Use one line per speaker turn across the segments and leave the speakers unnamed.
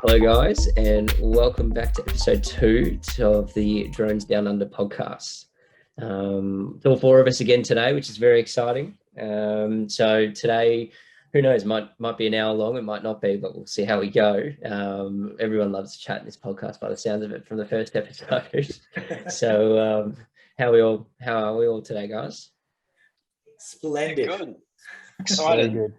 Hello, guys, and welcome back to episode 2 of the Drones Down Under podcast. It's all 4 of us again today, which is very exciting. So today, who knows, might be an hour long, it might not be, but we'll see how we go. Everyone loves to chat in this podcast by the sounds of it from the first episode. So how are we all today, guys?
Splendid.
Good. Excited.
Very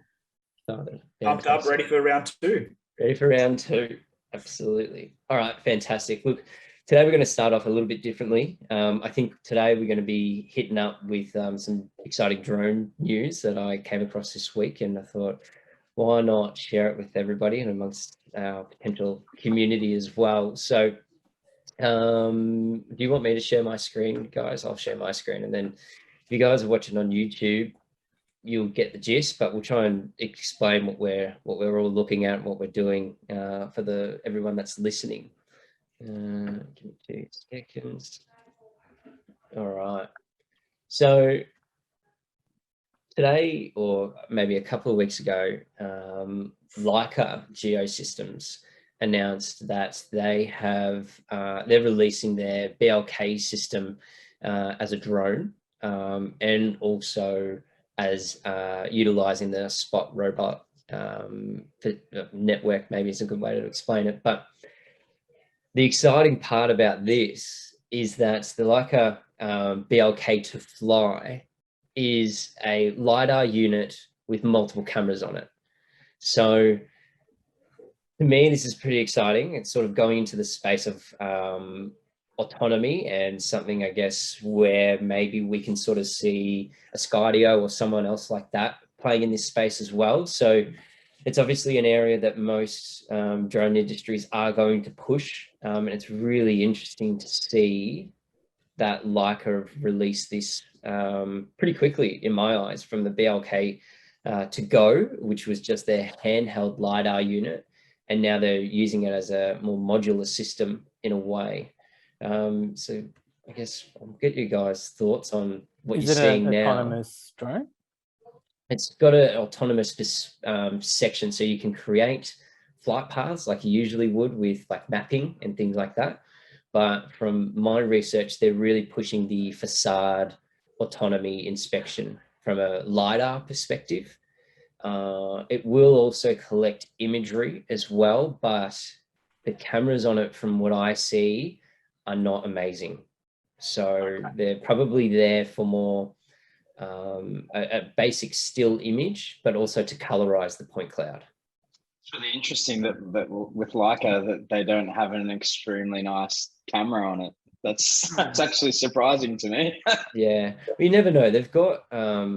Excited.
Pumped up, ready for round 2.
Ready for round 2. Absolutely. All right, fantastic. Look, today we're going to start off a little bit differently. I think today we're going to be hitting up with some exciting drone news that I came across this week, and I thought, why not share it with everybody and amongst our potential community as well. So do you want me to share my screen, guys? I'll share my screen, and then if you guys are watching on YouTube, you'll get the gist, but we'll try and explain what we're all looking at and what we're doing for everyone that's listening. Give me 2 seconds. All right. So today, or maybe a couple of weeks ago, Leica Geosystems announced that they're releasing their BLK system as a drone, and also as utilizing the Spot robot network, maybe is a good way to explain it. But the exciting part about this is that the Leica BLK to fly is a LiDAR unit with multiple cameras on it. So to me, this is pretty exciting. It's sort of going into the space of autonomy, and something, I guess, where maybe we can sort of see a Skydio or someone else like that playing in this space as well. So it's obviously an area that most drone industries are going to push, and it's really interesting to see that Leica have released this pretty quickly, in my eyes, from the BLK to Go, which was just their handheld LiDAR unit, and now they're using it as a more modular system in a way. So I guess I'll get you guys' thoughts on what you're seeing now. Is it an
autonomous drone?
It's got an autonomous section, so you can create flight paths like you usually would with like mapping and things like that. But from my research, they're really pushing the facade autonomy inspection from a LiDAR perspective. It will also collect imagery as well, but the cameras on it, from what I see, are not amazing. So they're probably there for more a basic still image, but also to colorize the point cloud.
It's really interesting that with Leica that they don't have an extremely nice camera on it. That's actually surprising to me.
Yeah, you never know. They've got I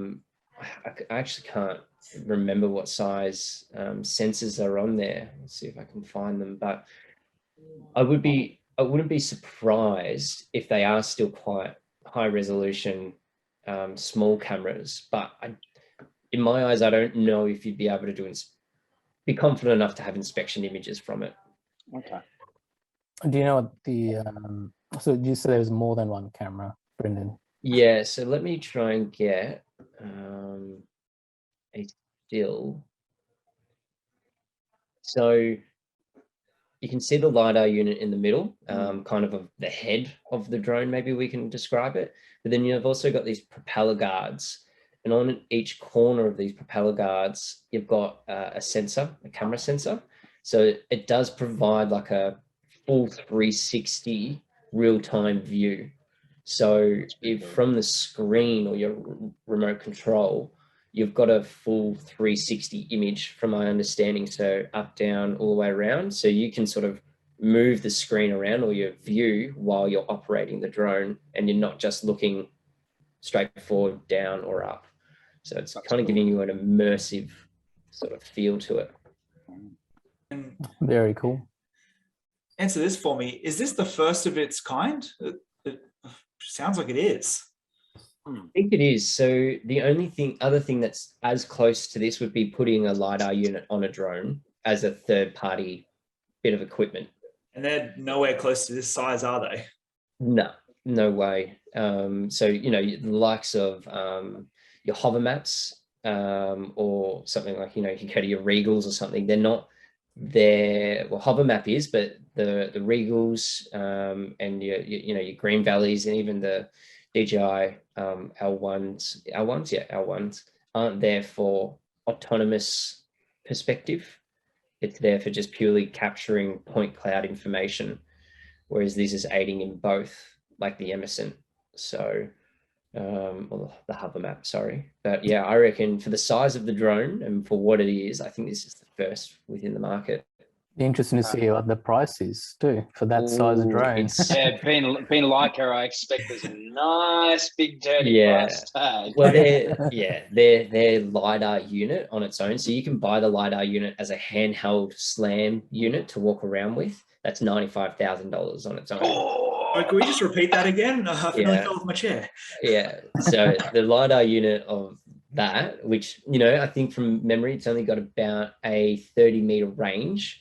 actually can't remember what size sensors are on there. Let's see if I can find them, but I wouldn't be surprised if they are still quite high resolution, small cameras. But in my eyes, I don't know if you'd be able to be confident enough to have inspection images from it.
Okay.
Do you know what the so you said there's more than one camera, Brendan?
Yeah, so let me try and get a still. So you can see the LiDAR unit in the middle, kind of the head of the drone, maybe we can describe it. But then you've also got these propeller guards. And on each corner of these propeller guards, you've got a sensor, a camera sensor. So it does provide like a full 360 real-time view. So if from the screen or your remote control, you've got a full 360 image from my understanding. So up, down, all the way around. So you can sort of move the screen around or your view while you're operating the drone, and you're not just looking straight forward, down or up. So it's kind of giving you an immersive sort of feel to it.
Very cool.
Answer this for me. Is this the first of its kind? It sounds like it is.
I think it is. So the only other thing that's as close to this would be putting a LiDAR unit on a drone as a third-party bit of equipment.
And they're nowhere close to this size, are they?
No, no way. So, you know, the likes of your hover maps, or something like, you know, if you go to your Regals or something, they're not there. Well, hover map is, but the Regals, and you know, your Green Valleys, and even the DJI L1s, yeah, L1s aren't there for autonomous perspective. It's there for just purely capturing point cloud information, whereas this is aiding in both, like the Emerson. So, or the hover map, sorry. But yeah, I reckon for the size of the drone and for what it is, I think this is the first within the market.
Be interesting to see what the price is too for that size of
Ooh,
drone.
it's-
Yeah, being Leica, I expect there's a nice big dirty
Yeah.
price tag.
Well, their LiDAR unit on its own. So you can buy the LiDAR unit as a handheld SLAM unit to walk around with. That's $95,000 on its own.
Oh, can we just repeat that again? I nearly fell off my chair.
Yeah. So the LiDAR unit of that, which, you know, I think from memory, it's only got about a 30-meter range,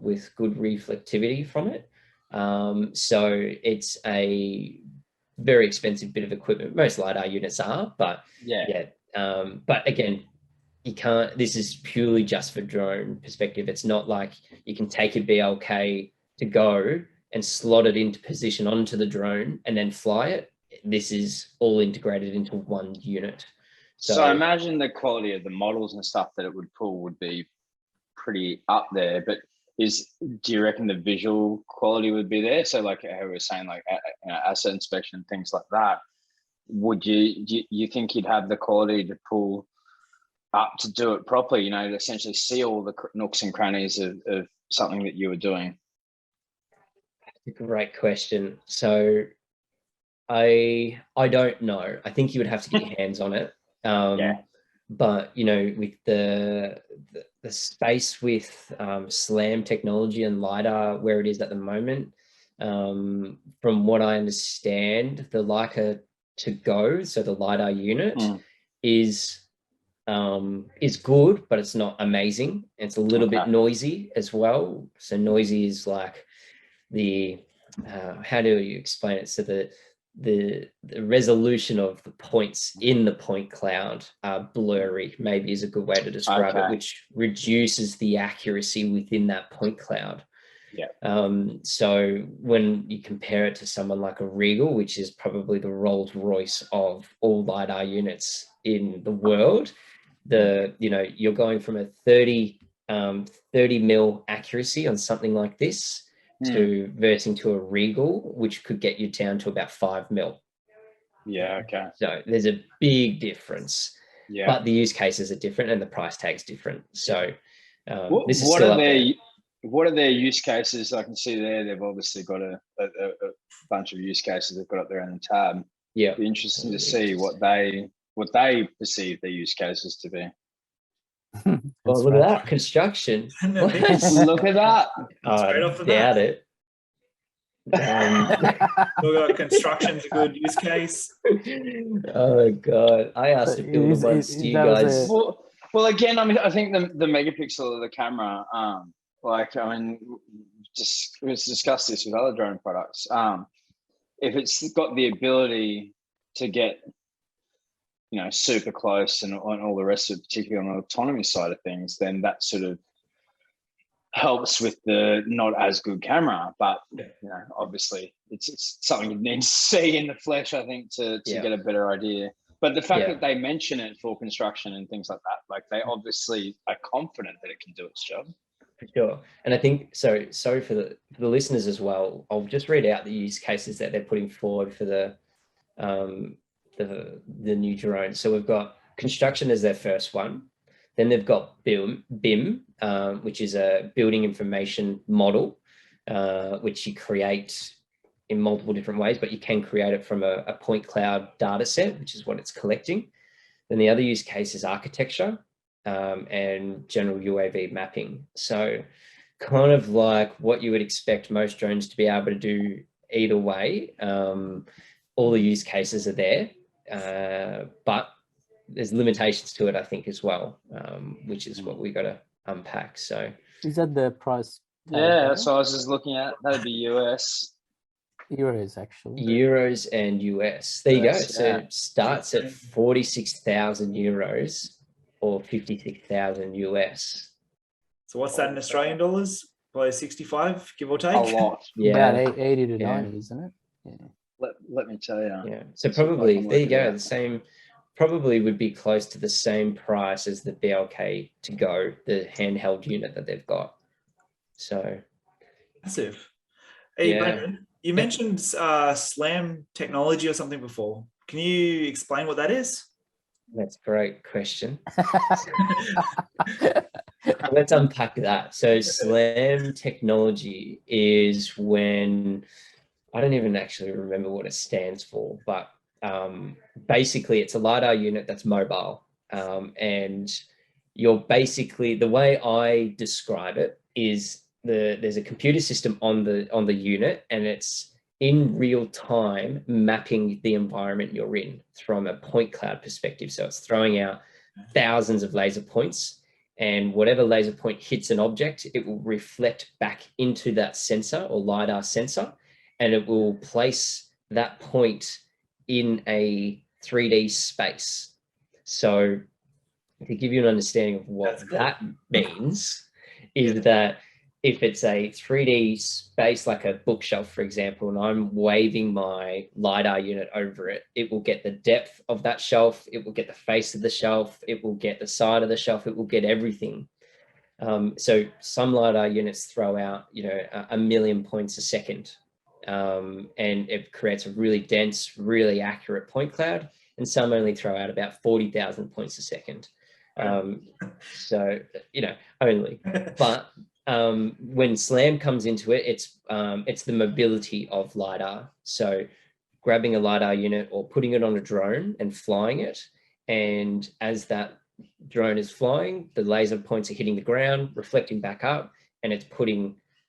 with good reflectivity from it. So it's a very expensive bit of equipment. Most LiDAR units are, but
Yeah.
but again, you can't, this is purely just for drone perspective. It's not like you can take a BLK to go and slot it into position onto the drone and then fly it. This is all integrated into one unit.
So I imagine the quality of the models and stuff that it would pull would be pretty up there, but do you reckon the visual quality would be there? So like how we were saying, like, you know, asset inspection, things like that, would you think you'd have the quality to pull up to do it properly, you know, to essentially see all the nooks and crannies of something that you were doing?
Great question. So I don't know. I think you would have to get your hands on it.
Yeah.
But you know, with the space with SLAM technology and LiDAR where it is at the moment, from what I understand, the Leica to go, so the LiDAR unit is good, but it's not amazing. It's a little bit noisy as well. So noisy is like the how do you explain it? So the resolution of the points in the point cloud are blurry, maybe is a good way to describe it, which reduces the accuracy within that point cloud.
Yeah.
So when you compare it to someone like a Regal, which is probably the Rolls Royce of all LiDAR units in the world, you know, you're going from a 30 mil accuracy on something like this to verting to a Regal, which could get you down to about 5 mil.
Yeah. Okay.
So there's a big difference.
Yeah.
But the use cases are different and the price tag's different. So this is
what
still
are
up
their
there.
What are their use cases? I can see there they've obviously got a bunch of use cases they've got up there on the tab.
Yeah.
Be interesting to see what they perceive their use cases to be.
Well, look at that construction.
No,
Look at that.
Straight off the
Doubt
bat.
it.
We've got construction's a good use case.
Oh god, I asked to build once. Do you guys?
Well, again, I mean, I think the megapixel of the camera, like, I mean, let's discuss this with other drone products. If it's got the ability to get, you know, super close and all the rest of it, particularly on the autonomy side of things, then that sort of helps with the not as good camera. But you know, obviously, it's something you need to see in the flesh, I think, to get a better idea. But the fact that they mention it for construction and things like that, like they obviously are confident that it can do its job.
For sure. And I think, so for the listeners as well, I'll just read out the use cases that they're putting forward for the new drone. So we've got construction as their first one. Then they've got BIM, which is a building information model, which you create in multiple different ways, but you can create it from a point cloud data set, which is what it's collecting. Then the other use case is architecture and general UAV mapping. So kind of like what you would expect most drones to be able to do either way. All the use cases are there, but there's limitations to it, I think, as well, which is what we got to unpack. So
is that the price?
Yeah, so I was just looking at, that'd be US.
Euros actually.
Euros and US. There you go.
US,
So
yeah.
it starts at 46,000 euros or 56,000 US.
So what's that in Australian dollars? Probably 65, give or take.
A lot.
About
Yeah.
80 to
Yeah.
90, isn't it? Yeah.
Let me tell you.
Yeah. So
See if I
probably
can
there you
work it
go.
out.
The same probably would be close to the same price as the BLK to go, the handheld unit that they've got. So
Massive. Hey,
Yeah.
Brendan, you mentioned SLAM technology or something before. Can you explain what that is?
that's a great question. Let's unpack that. So SLAM technology is when, I don't even actually remember what it stands for, but basically it's a LiDAR unit that's mobile. And you're basically, the way I describe it is there's a computer system on the unit, and it's in real time mapping the environment you're in from a point cloud perspective. So it's throwing out thousands of laser points, and whatever laser point hits an object, it will reflect back into that sensor or LiDAR sensor, and it will place that point in a 3D space. So to give you an understanding of what
That's cool.
that means is that if it's a 3D space, like a bookshelf, for example, and I'm waving my LiDAR unit over it, it will get the depth of that shelf, it will get the face of the shelf, it will get the side of the shelf, it will get everything. So some LiDAR units throw out, a million points a second, and it creates a really dense, really accurate point cloud, and some only throw out about 40,000 points a second. So, only, but when SLAM comes into it, it's the mobility of LiDAR. So grabbing a LiDAR unit or putting it on a drone and flying it. And as that drone is flying, the laser points are hitting the ground, reflecting back up, and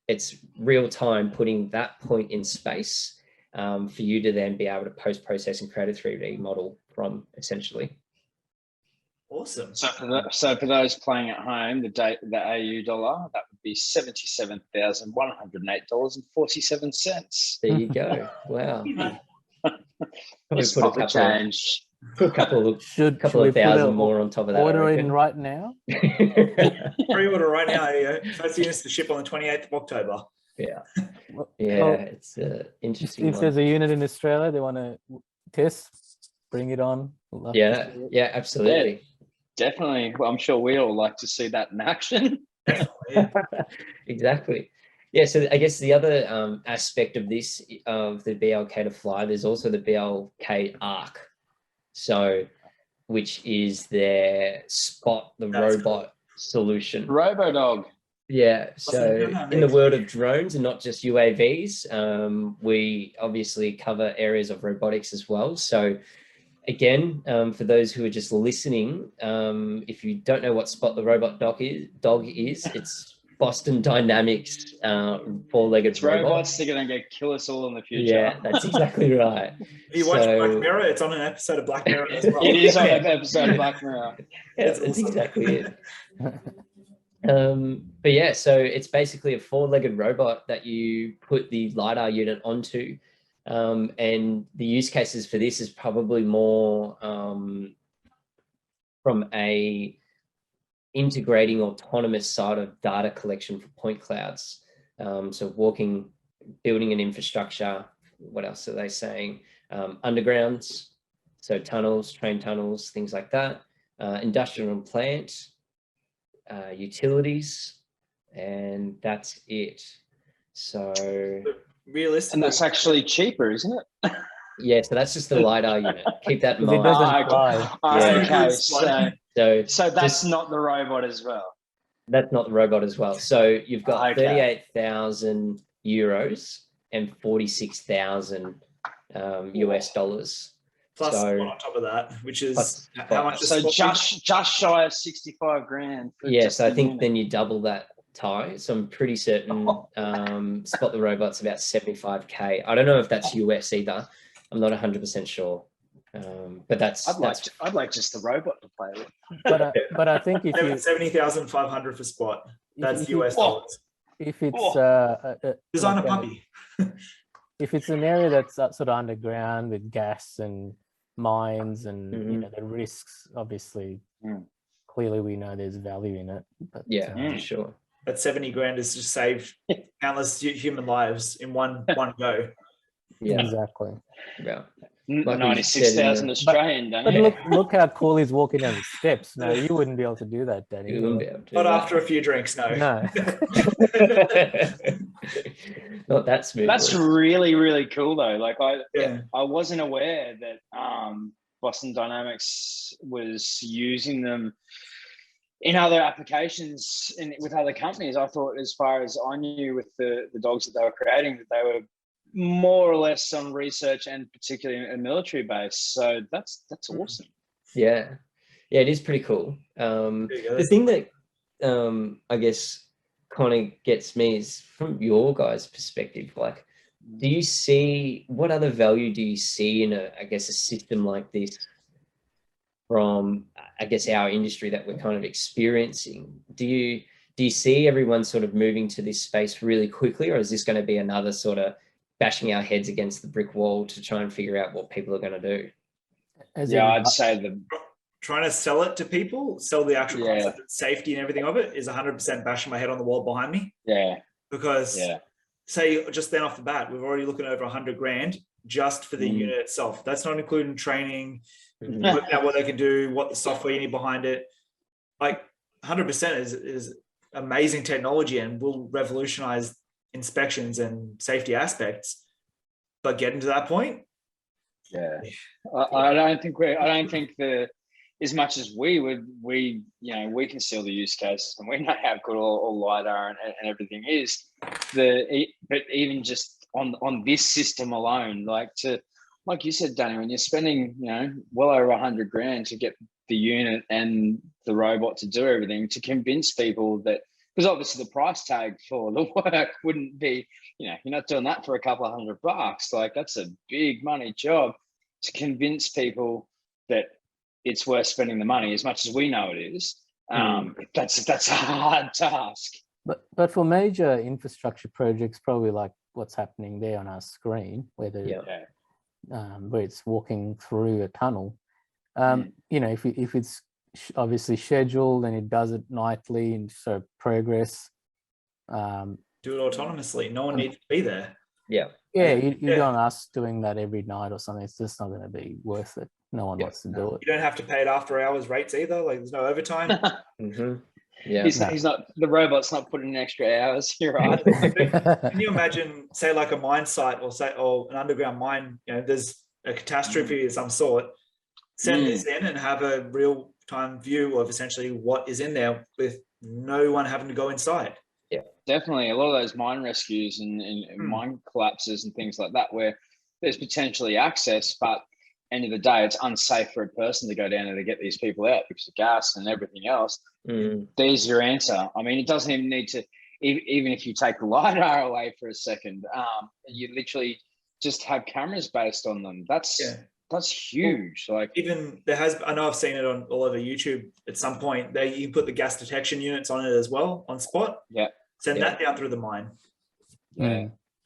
it's real time putting that point in space for you to then be able to post-process and create a 3D model from, essentially.
Awesome.
So for those playing at home, the AU dollar, that would be $77,108.47.
There you go. Wow. Probably
It's
put a
not the
couple,
change.
put a couple of
Should
of
we
thousand
put
more on top of that.
order in right now?
Pre-order right now. First units to ship on the 28th of October.
Yeah,
Well,
it's
if
interesting.
there's a unit in Australia they want to test, bring it on. We'd love to
Yeah,
see it.
yeah, absolutely.
Definitely. Well, I'm sure we all like to see that in action.
Definitely.
Exactly. Yeah, so I guess the other aspect of this, of the BLK to fly, there's also the BLK Arc. So, which is their Spot the
That's
robot solution.
RoboDog.
Yeah, so
Awesome.
in the world of drones and not just UAVs, we obviously cover areas of robotics as well. So again, for those who are just listening, if you don't know what Spot the Robot dog is, it's Boston Dynamics four-legged
It's
robot.
robots. They're going to kill us all in the future.
Yeah, that's exactly right.
If you watch
So-
Black Mirror, it's on an episode of Black Mirror as well.
It is on an episode of Black Mirror.
Yeah,
That's
that's
awesome.
exactly it. But yeah, so it's basically a four-legged robot that you put the LiDAR unit onto. And the use cases for this is probably more from a integrating autonomous side of data collection for point clouds. So building an infrastructure. What else are they saying? Undergrounds, so tunnels, train tunnels, things like that. Industrial and plant, utilities, and that's it. So
Realistically,
And that's actually cheaper, isn't it?
yeah, so that's just the LiDAR unit. Keep that in
Because it
mind.
doesn't fly.
Yeah.
Okay,
So
so that's
just-
not the robot as well.
that's not the robot as well. So you've got
Okay.
38,000 euros and 46,000 US dollars.
plus
so-
one on top of that, which is
Plus-
how much is
So
Spot-
just shy of 65 grand. for
Yeah,
just
so I
the
think
unit.
then you double that tie. So I'm pretty certain Spot the Robot's about 75K. I don't know if that's US either. I'm not 100% sure. But that's
I'd like just the robot to play with.
But I think if you
70,500 for Spot. That's
if you-
US dollars.
if it's
Oh.
Design a
like
puppy.
if it's an area that's sort of underground with gas and mines and you know the risks, obviously, clearly we know there's value in it. But
Yeah, for sure.
But 70 grand has just saved countless human lives in one go.
Yeah,
exactly.
yeah. Like we
96,000
said
Australian,
But
Danny.
look how cool he's walking down the steps. No, you wouldn't be able to do that, Danny.
You wouldn't be able to do
Not
that.
after a few drinks, no.
No.
Not that smooth.
That's really, really cool though. Like
Yeah.
I wasn't aware that Boston Dynamics was using them in other applications and with other companies. I thought, as far as I knew, with the dogs that they were creating, that they were more or less on research and particularly a military base. So that's awesome.
Yeah, it is pretty cool. The thing that I guess kind of gets me is from your guys' perspective, like, do you see, what other value do you see in a system like this from, I guess, our industry that we're kind of experiencing? Do you see everyone sort of moving to this space really quickly, or is this going to be another sort of bashing our heads against the brick wall to try and figure out what people are going to do?
I'd say
trying to sell it to people, sell the actual concept of safety and everything of it, is 100% bashing my head on the wall behind me. Because say just then off the bat, we've already looking over 100 grand just for the unit itself. That's not including training, working out what they can do, what the software you need behind it. Like 100% is amazing technology and will revolutionize inspections and safety aspects. But getting to that point,
I don't think as much as we can see all the use cases and we know how good all LiDAR and everything is, but even just on this system alone, like you said, Danny, when you're spending well over 100 grand to get the unit and the robot to do everything, to convince people that, because obviously the price tag for the work wouldn't be, you're not doing that for a couple of $100. Like, that's a big money job. To convince people that it's worth spending the money, as much as we know it is, that's a hard task.
But for major infrastructure projects, probably like what's happening there on our screen, where where it's walking through a tunnel, if it's obviously scheduled and it does it nightly and so progress,
do it autonomously. No one needs to be there.
You don't us doing that every night or something. It's just not going to be worth it. No one wants to do it.
You don't have to pay it after hours rates either. Like, there's no overtime.
He's not, the robot's not putting in extra hours. You're right.
Can you imagine, say, like a mine site or an underground mine, there's a catastrophe of some sort, send this in and have a real time view of essentially what is in there with no one having to go inside.
Definitely. A lot of those mine rescues and mine collapses and things like that, where there's potentially access, but end of the day, it's unsafe for a person to go down there to get these people out because of gas and everything else. There's your answer. I mean, it doesn't even need to, even if you take the LiDAR away for a second, you literally just have cameras based on them. That's huge. Like,
even I know I've seen it all over YouTube at some point. You can put the gas detection units on it as well, on spot. Send that down through the mine.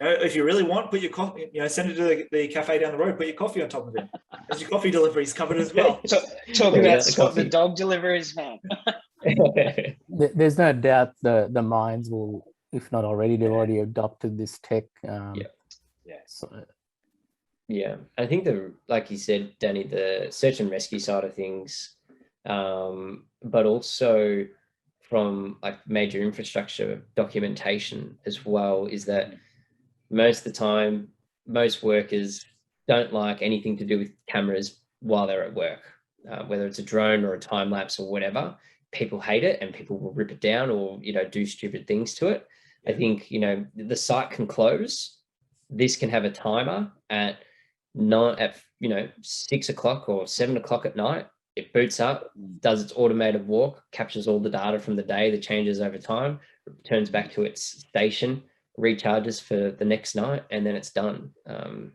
If you really want, put your coffee, send it to the cafe down the road, put your coffee on top of it. As your coffee deliveries covered as well.
Talk about Scott, the dog deliveries, man.
There's no doubt the mines will, if not already, they've already adopted this tech.
I think like you said, Danny, the search and rescue side of things, but also from like major infrastructure documentation as well, is that most of the time, most workers don't like anything to do with cameras while they're at work, whether it's a drone or a time lapse or whatever. People hate it and people will rip it down or, do stupid things to it. I think, the site can close. This can have a timer at 6 o'clock or 7 o'clock at night. It boots up, does its automated walk, captures all the data from the day, the changes over time, returns back to its station, recharges for the next night, and then it's done.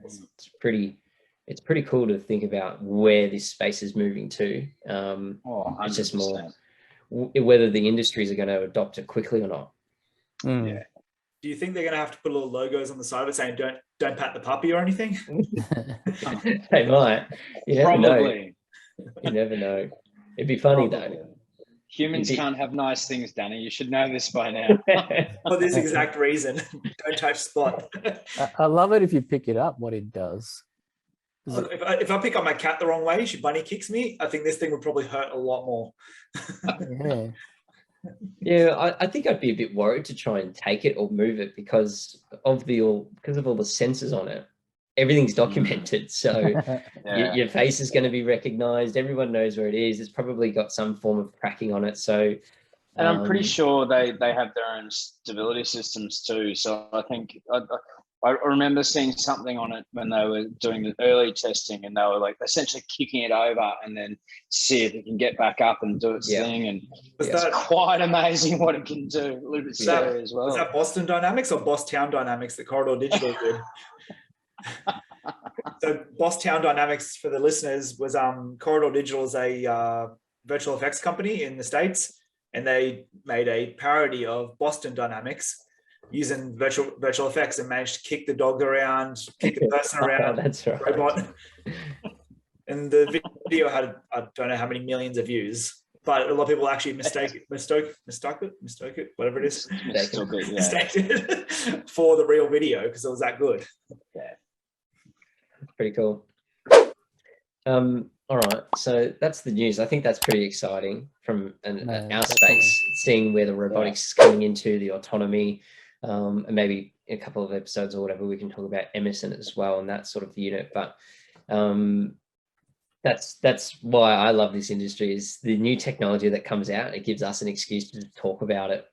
It's pretty cool to think about where this space is moving to. It's just more whether the industries are going to adopt it quickly or not.
Do Do you think they're going to have to put little logos on the side of it saying "Don't pat the puppy" or anything?
They might. You never
Probably.
know. You never know. It'd be funny though.
Humans can't have nice things, Danny. You should know this by now.
For this exact reason. Don't touch Spot.
I love it if you pick it up, what it does.
If I pick up my cat the wrong way, she bunny kicks me, I think this thing would probably hurt a lot more.
Yeah.
Yeah, I think I'd be a bit worried to try and take it or move it because of all the sensors on it. Everything's documented, so your face is going to be recognized. Everyone knows where it is. It's probably got some form of tracking on it. So,
and I'm pretty sure they have their own stability systems too. So I think I remember seeing something on it when they were doing the early testing, and they were like essentially kicking it over and then see if it can get back up and do its thing. And it's quite amazing what it can do. A little bit scary as well.
Was that Boston Dynamics or Boss Town Dynamics that Corridor Digital did? So Boss Town Dynamics, for the listeners, was Corridor Digital is a virtual effects company in the States, and they made a parody of Boston Dynamics using virtual effects and managed to kick the dog around, kick the person around.
That's right.
Robot. And the video had, I don't know how many millions of views, but a lot of people actually mistake it, whatever it is, mistake it for the real video because it was that good.
Yeah, pretty cool. All right, so that's the news. I think that's pretty exciting from our space, seeing where the robotics is coming into, the autonomy, and maybe in a couple of episodes or whatever, we can talk about Emerson as well and that sort of unit. But that's why I love this industry, is the new technology that comes out. It gives us an excuse to talk about it.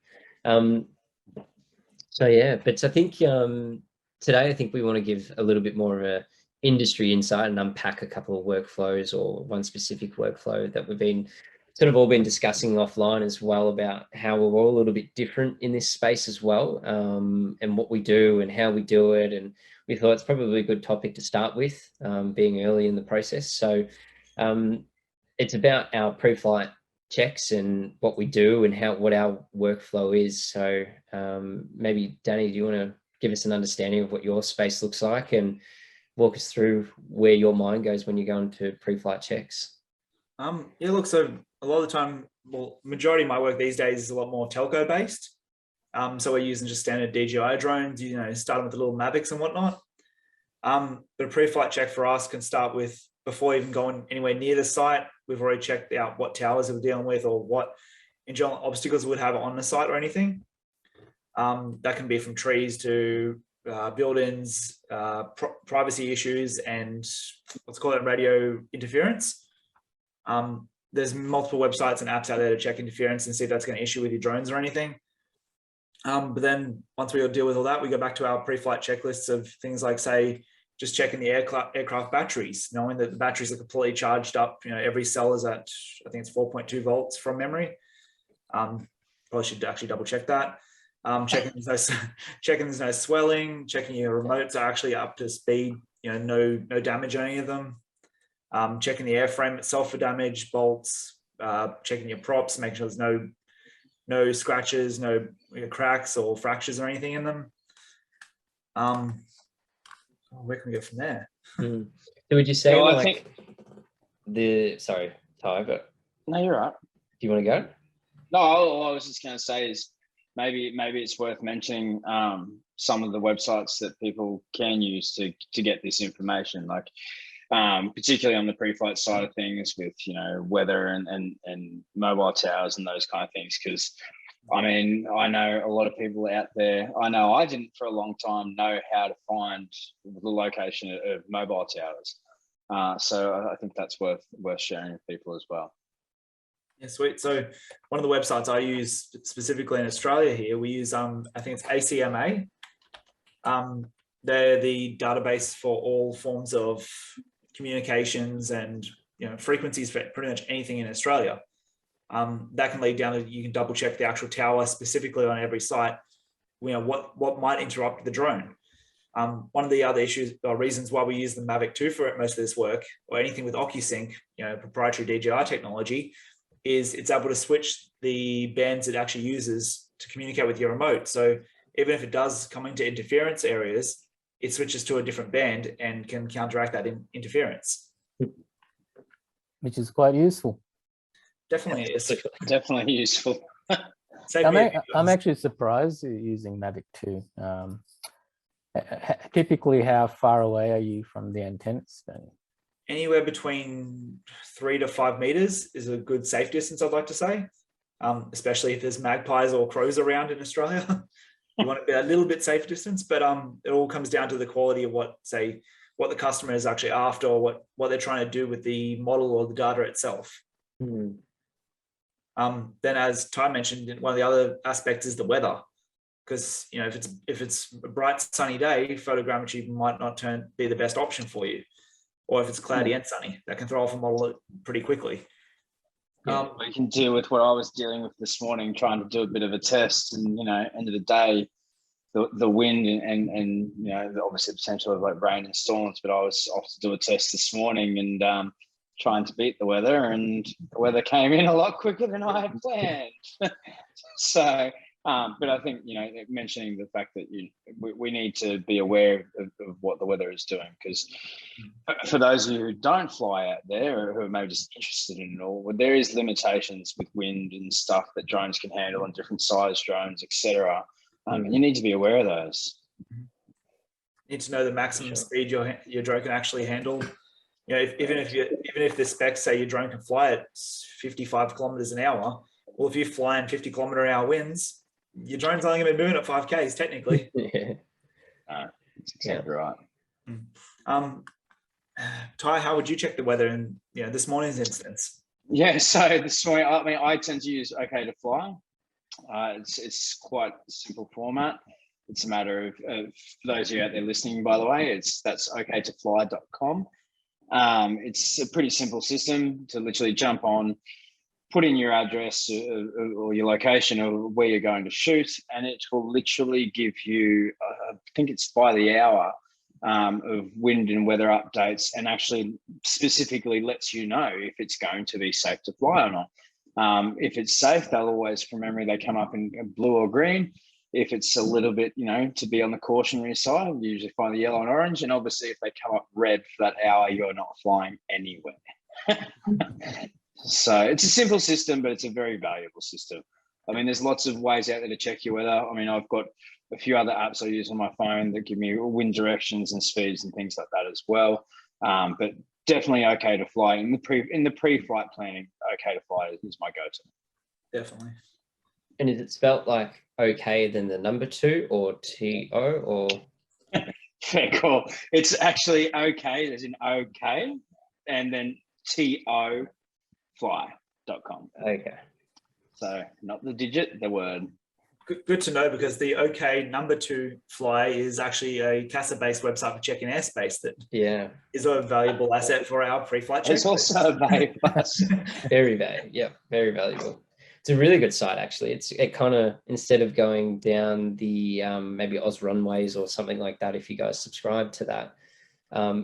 So yeah, but I think today, I think we want to give a little bit more of a industry insight and unpack a couple of workflows, or one specific workflow that we've been sort of all been discussing offline as well, about how we're all a little bit different in this space as well, and what we do and how we do it. And we thought it's probably a good topic to start with, being early in the process. So it's about our pre-flight checks and what we do and what our workflow is. So maybe Danny, do you want to give us an understanding of what your space looks like and walk us through where your mind goes when you go into pre-flight checks?
Yeah, look, so a lot of the time, well, majority of my work these days is a lot more telco based. So we're using just standard DJI drones, starting with the little Mavics and whatnot. But a pre-flight check for us can start with, before even going anywhere near the site, we've already checked out what towers we're dealing with or what in general obstacles we would have on the site or anything. That can be from trees to buildings, privacy issues, and let's call it radio interference. There's multiple websites and apps out there to check interference and see if that's going to issue with your drones or anything. But then once we deal with all that, we go back to our pre-flight checklists of things like, say, just checking the aircraft batteries, knowing that the batteries are completely charged up. Every cell is at, I think it's 4.2 volts from memory. Probably should actually double check that. Checking there's no swelling, checking your remotes are actually up to speed, no damage on any of them. Checking the airframe itself for damage, bolts, checking your props, making sure there's no scratches, no cracks or fractures or anything in them. Where can we go from there?
So would you say, sorry, Ty, but
no, you're right.
Do you want to go?
No, all I was just going to say is maybe it's worth mentioning some of the websites that people can use to get this information, like particularly on the pre-flight side of things with weather and mobile towers and those kind of things. Because I know a lot of people out there. I know I didn't for a long time know how to find the location of mobile towers. So I think that's worth sharing with people as well.
Yeah, sweet. So one of the websites I use specifically in Australia here, we use I think it's ACMA. They're the database for all forms of communications and frequencies for pretty much anything in Australia. That can lead down to, you can double check the actual tower specifically on every site, what might interrupt the drone. One of the other issues or reasons why we use the Mavic 2 for most of this work, or anything with OcuSync, proprietary DJI technology, is it's able to switch the bands it actually uses to communicate with your remote. So even if it does come into interference areas, it switches to a different band and can counteract that interference.
Which is quite useful.
Definitely is.
Definitely useful.
I'm actually surprised you're using Mavic 2. Typically, how far away are you from the antennas?
Anywhere between 3 to 5 meters is a good safe distance, I'd like to say, especially if there's magpies or crows around in Australia. You want to be a little bit safe distance, but it all comes down to the quality of what the customer is actually after, or what they're trying to do with the model or the data itself.
Mm.
Then, as Ty mentioned, one of the other aspects is the weather, because if it's a bright sunny day, photogrammetry might not be the best option for you, or if it's cloudy and sunny, that can throw off a model pretty quickly.
We can deal with what I was dealing with this morning, trying to do a bit of a test, and end of the day, the wind and obviously the potential of like rain and storms. But I was off to do a test this morning and trying to beat the weather, and the weather came in a lot quicker than I had planned. So, but I think mentioning the fact that we need to be aware of what the weather is doing, because for those of you who don't fly out there, or who are maybe just interested in it all, there is limitations with wind and stuff that drones can handle, and different size drones, etc. And you need to be aware of those.
You need to know the maximum speed your drone can actually handle. Even if the specs say your drone can fly at 55 kilometers an hour, well, if you're flying 50 kilometer an hour winds, your drone's only going to be moving at 5Ks technically.
That's exactly right.
Ty, how would you check the weather in this morning's instance?
Yeah, so this morning, I tend to use OK to Fly. It's quite a simple format. It's a matter of, for those of you out there listening, by the way, that's okaytofly.com. It's a pretty simple system to literally jump on, put in your address or your location of where you're going to shoot, and it will literally give you, I think it's by the hour, of wind and weather updates, and actually specifically lets you know if it's going to be safe to fly or not. If it's safe, they'll always, from memory, they come up in blue or green. If it's a little bit, to be on the cautionary side, you usually find the yellow and orange. And obviously, if they come up red for that hour, you're not flying anywhere. So it's a simple system, but it's a very valuable system. There's lots of ways out there to check your weather. I've got a few other apps I use on my phone that give me wind directions and speeds and things like that as well. But definitely OK to Fly in the pre-flight planning. OK to Fly is my go-to.
Definitely.
And is it spelt like OK then the number 2 or TO or?
Fair call. It's actually OK as in OK, and then TO fly.com.
Okay.
So
not the digit, the word.
Good to know, because the OK number 2 Fly is actually a CASA-based website for checking airspace that is a valuable asset for our pre-flight check.
It's also valuable.
Very valuable. Yeah, very valuable. It's a really good site, actually. It kind of, instead of going down the maybe Oz Runways or something like that, if you guys subscribe to that,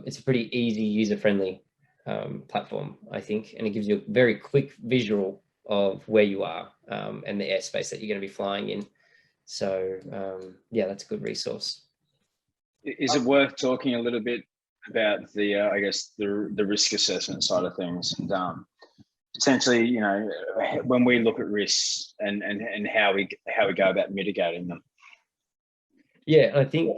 it's a pretty easy, user-friendly platform, I think, and it gives you a very quick visual of where you are and the airspace that you're going to be flying in. So that's a good resource.
Is it worth talking a little bit about the risk assessment side of things, and potentially, when we look at risks and how we go about mitigating them?
Yeah, I think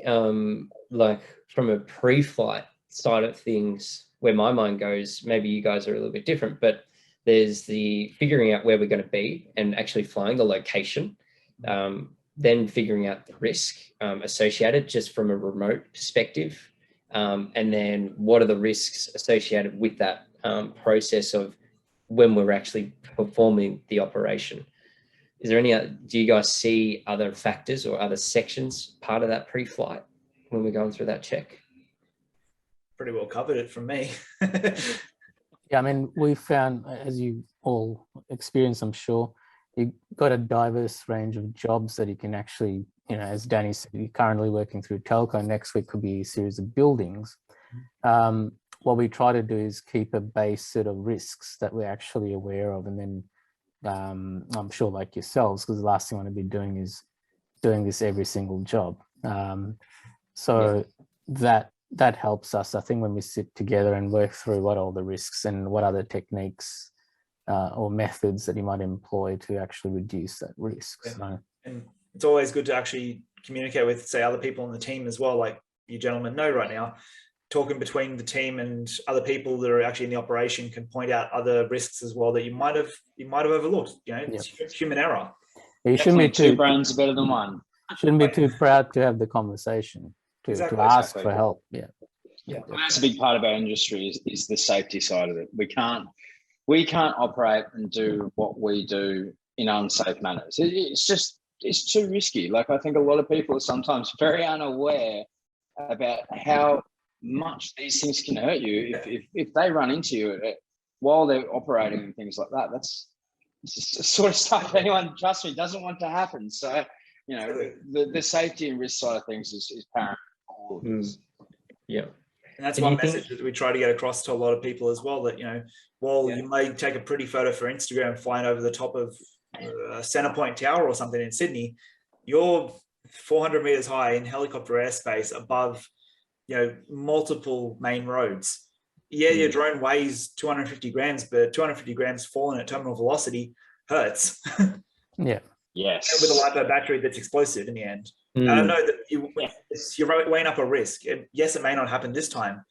like from a pre-flight side of things, where my mind goes, maybe you guys are a little bit different, but there's the figuring out where we're going to be and actually flying the location, then figuring out the risk associated just from a remote perspective, and then what are the risks associated with that process of when we're actually performing the operation. Is there do you guys see other factors or other sections part of that pre-flight when we're going through that check?
Pretty well covered it from me.
Yeah, we found, as you all experience, I'm sure, you've got a diverse range of jobs that you can actually, as Danny said, you're currently working through telco. Next week could be a series of buildings. What we try to do is keep a base set of risks that we're actually aware of, and then I'm sure, like yourselves, because the last thing I want to be doing is doing this every single job. So that helps us, I think, when we sit together and work through what are all the risks and what other techniques or methods that you might employ to actually reduce that risk.
Yeah.
So,
and it's always good to actually communicate with, say, other people on the team as well, like you gentlemen know right now. Talking between the team and other people that are actually in the operation can point out other risks as well that you might have overlooked. You know, it's human error.
You shouldn't be two brains are better than one.
Shouldn't be too proud to have the conversation, to ask for help. Yeah.
That's a big part of our industry is the safety side of it. We can't operate and do what we do in unsafe manners. It's too risky. Like, I think a lot of people are sometimes very unaware about how much these things can hurt you if they run into you while they're operating and things like that. That's sort of stuff anyone, trust me, doesn't want to happen. So, you know, the safety and risk side of things is paramount.
Yeah.
And that's one message that we try to get across to a lot of people as well, that, you know, while you may take a pretty photo for Instagram flying over the top of Centrepoint Tower or something in Sydney, you're 400 meters high in helicopter airspace above, you know, multiple main roads. Yeah, your drone weighs 250 grams, but 250 grams falling at terminal velocity hurts.
Yeah.
Yes.
With a LiPo battery that's explosive in the end. I don't know that you're weighing up a risk. Yes, it may not happen this time.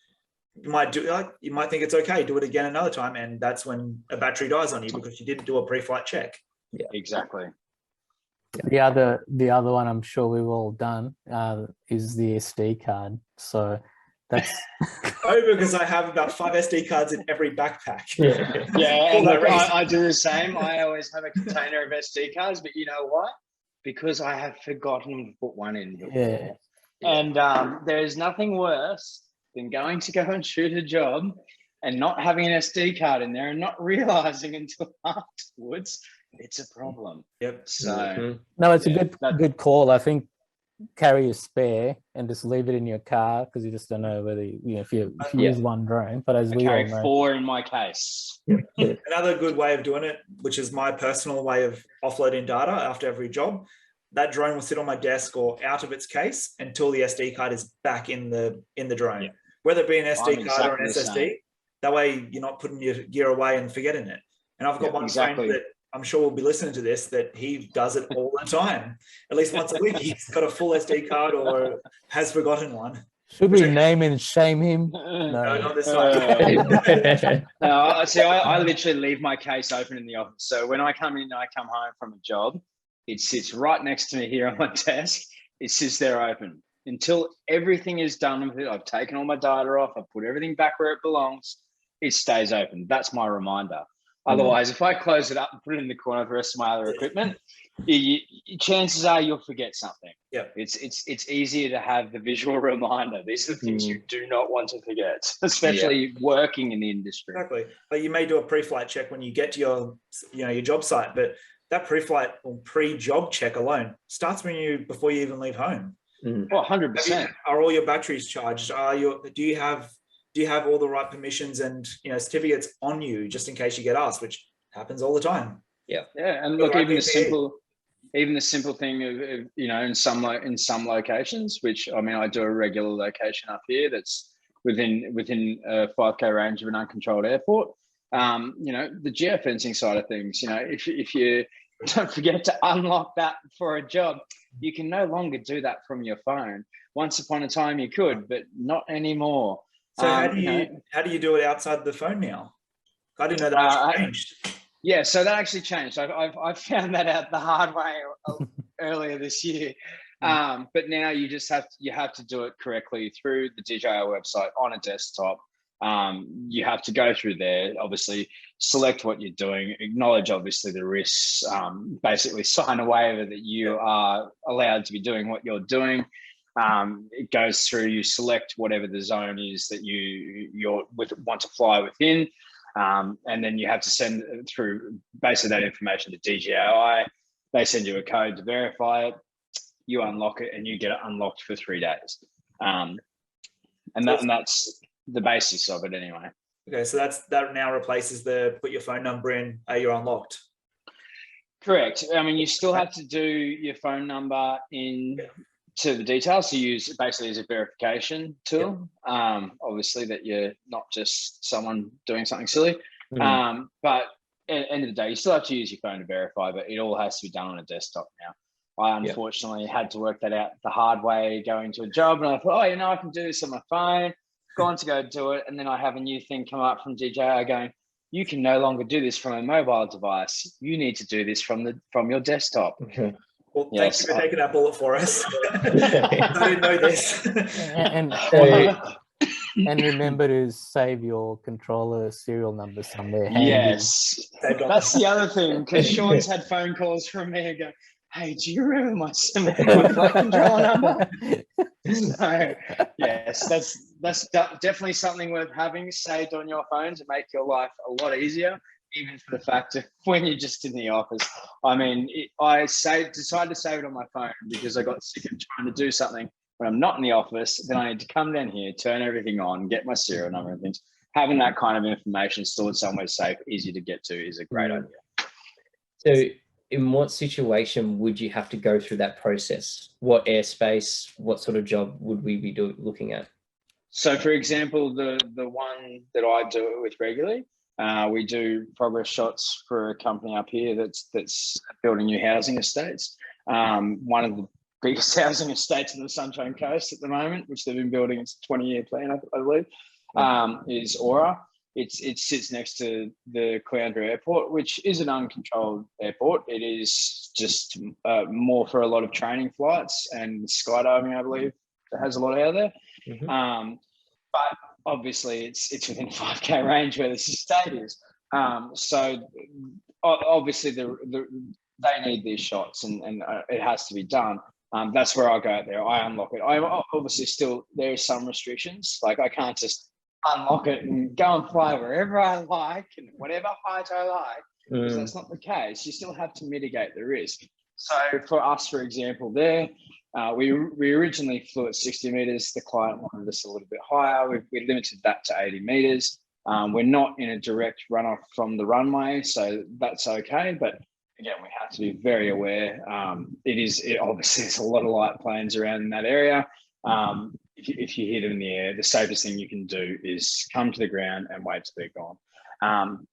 You might think it's okay, do it again another time, and that's when a battery dies on you because you didn't do a pre-flight check.
Yeah, exactly.
The other one I'm sure we've all done is the SD card. So that's
because I have about 5 SD cards in every backpack.
And look, I do the same. I always have a container of SD cards, but you know what? Because I have forgotten to put one in before.
Yeah.
And there is nothing worse than going to go and shoot a job and not having an SD card in there and not realizing until afterwards it's a problem.
Yep.
So
no, it's a good call. I think carry a spare and just leave it in your car because you just don't know whether if you use one drone. But as we all know,
4 in my case.
Another good way of doing it, which is my personal way of offloading data after every job, that drone will sit on my desk or out of its case until the SD card is back in the drone, whether it be an SD card or an SSD. That way you're not putting your gear away and forgetting it. And I've got one friend that I'm sure will be listening to this, that he does it all the time. At least once a week, he's got a full SD card or has forgotten one.
Should we name and shame him?
No, not this time.
No, see, I literally leave my case open in the office. So when I come in, I come home from a job, it sits right next to me here on my desk. It sits there open until everything is done with it. I've taken all my data off. I've put everything back where it belongs. It stays open. That's my reminder. Otherwise, if I close it up and put it in the corner of the rest of my other equipment, chances are you'll forget something.
Yeah,
it's easier to have the visual reminder. These are the things you do not want to forget, especially working in the industry.
Exactly. But you may do a pre-flight check when you get to your job site, but that pre-flight or pre-job check alone starts before you even leave home.
Oh, 100%.
Are all your batteries charged? Do you have all the right permissions and certificates on you just in case you get asked, which happens all the time.
Yeah, and look, even the simple thing of in some locations, which I mean, I do a regular location up here that's within a 5K range of an uncontrolled airport. The geofencing side of things. If you don't forget to unlock that for a job, you can no longer do that from your phone. Once upon a time you could, but not anymore.
So how do you do it outside the phone now? I didn't know that actually changed.
Yeah, so that actually changed. I found that out the hard way earlier this year. But now you have to do it correctly through the DJI website on a desktop. You have to go through there, obviously select what you're doing, acknowledge obviously the risks, basically sign a waiver that you are allowed to be doing what you're doing. It goes through, you select whatever the zone is that you want to fly within, and then you have to send through basically that information to DJI. They send you a code to verify it, you unlock it, and you get it unlocked for 3 days. And that's the basis of it anyway.
Okay, so that now replaces the put your phone number in, you're unlocked.
Correct. I mean, you still have to do your phone number in to the details to use basically as a verification tool. Obviously that you're not just someone doing something silly. But at the end of the day, you still have to use your phone to verify, but it all has to be done on a desktop now. I unfortunately had to work that out the hard way going to a job, and I thought, oh, I can do this on my phone. Gone to go do it, and then I have a new thing come up from DJI going, you can no longer do this from a mobile device. You need to do this from your desktop.
Okay. Well, thanks for taking that bullet for us. I didn't know this.
And remember to save your controller serial number somewhere.
Yes, that's the other thing, because Sean's had phone calls from me and go, hey, do you remember my flight controller number? So, yes, that's definitely something worth having saved on your phone to make your life a lot easier, even for the fact of when you're just in the office. I mean, I decided to save it on my phone because I got sick of trying to do something when I'm not in the office. Then I need to come down here, turn everything on, get my serial number and things. Having that kind of information stored somewhere safe, easy to get to, is a great idea.
So in what situation would you have to go through that process? What airspace, what sort of job would we be looking at?
So for example, the one that I do it with regularly, we do progress shots for a company up here that's building new housing estates. One of the biggest housing estates in the Sunshine Coast at the moment, which they've been building, it's a 20-year plan, I believe, is Aura. It sits next to the Caloundra Airport, which is an uncontrolled airport. It is just more for a lot of training flights and skydiving, I believe, that has a lot out there. But obviously, it's within 5K range where this estate is. So obviously, they need these shots, and it has to be done. That's where I go out there. I unlock it. I obviously still, there are some restrictions. Like I can't just unlock it and go and fly wherever I like and whatever height I like, because that's not the case. You still have to mitigate the risk. So for us, for example, there, we originally flew at 60 meters. The client wanted us a little bit higher. We limited that to 80 meters. We're not in a direct runoff from the runway, so that's okay. But again, we have to be very aware. It obviously there's a lot of light planes around in that area. If you hit them in the air, the safest thing you can do is come to the ground and wait till they're gone.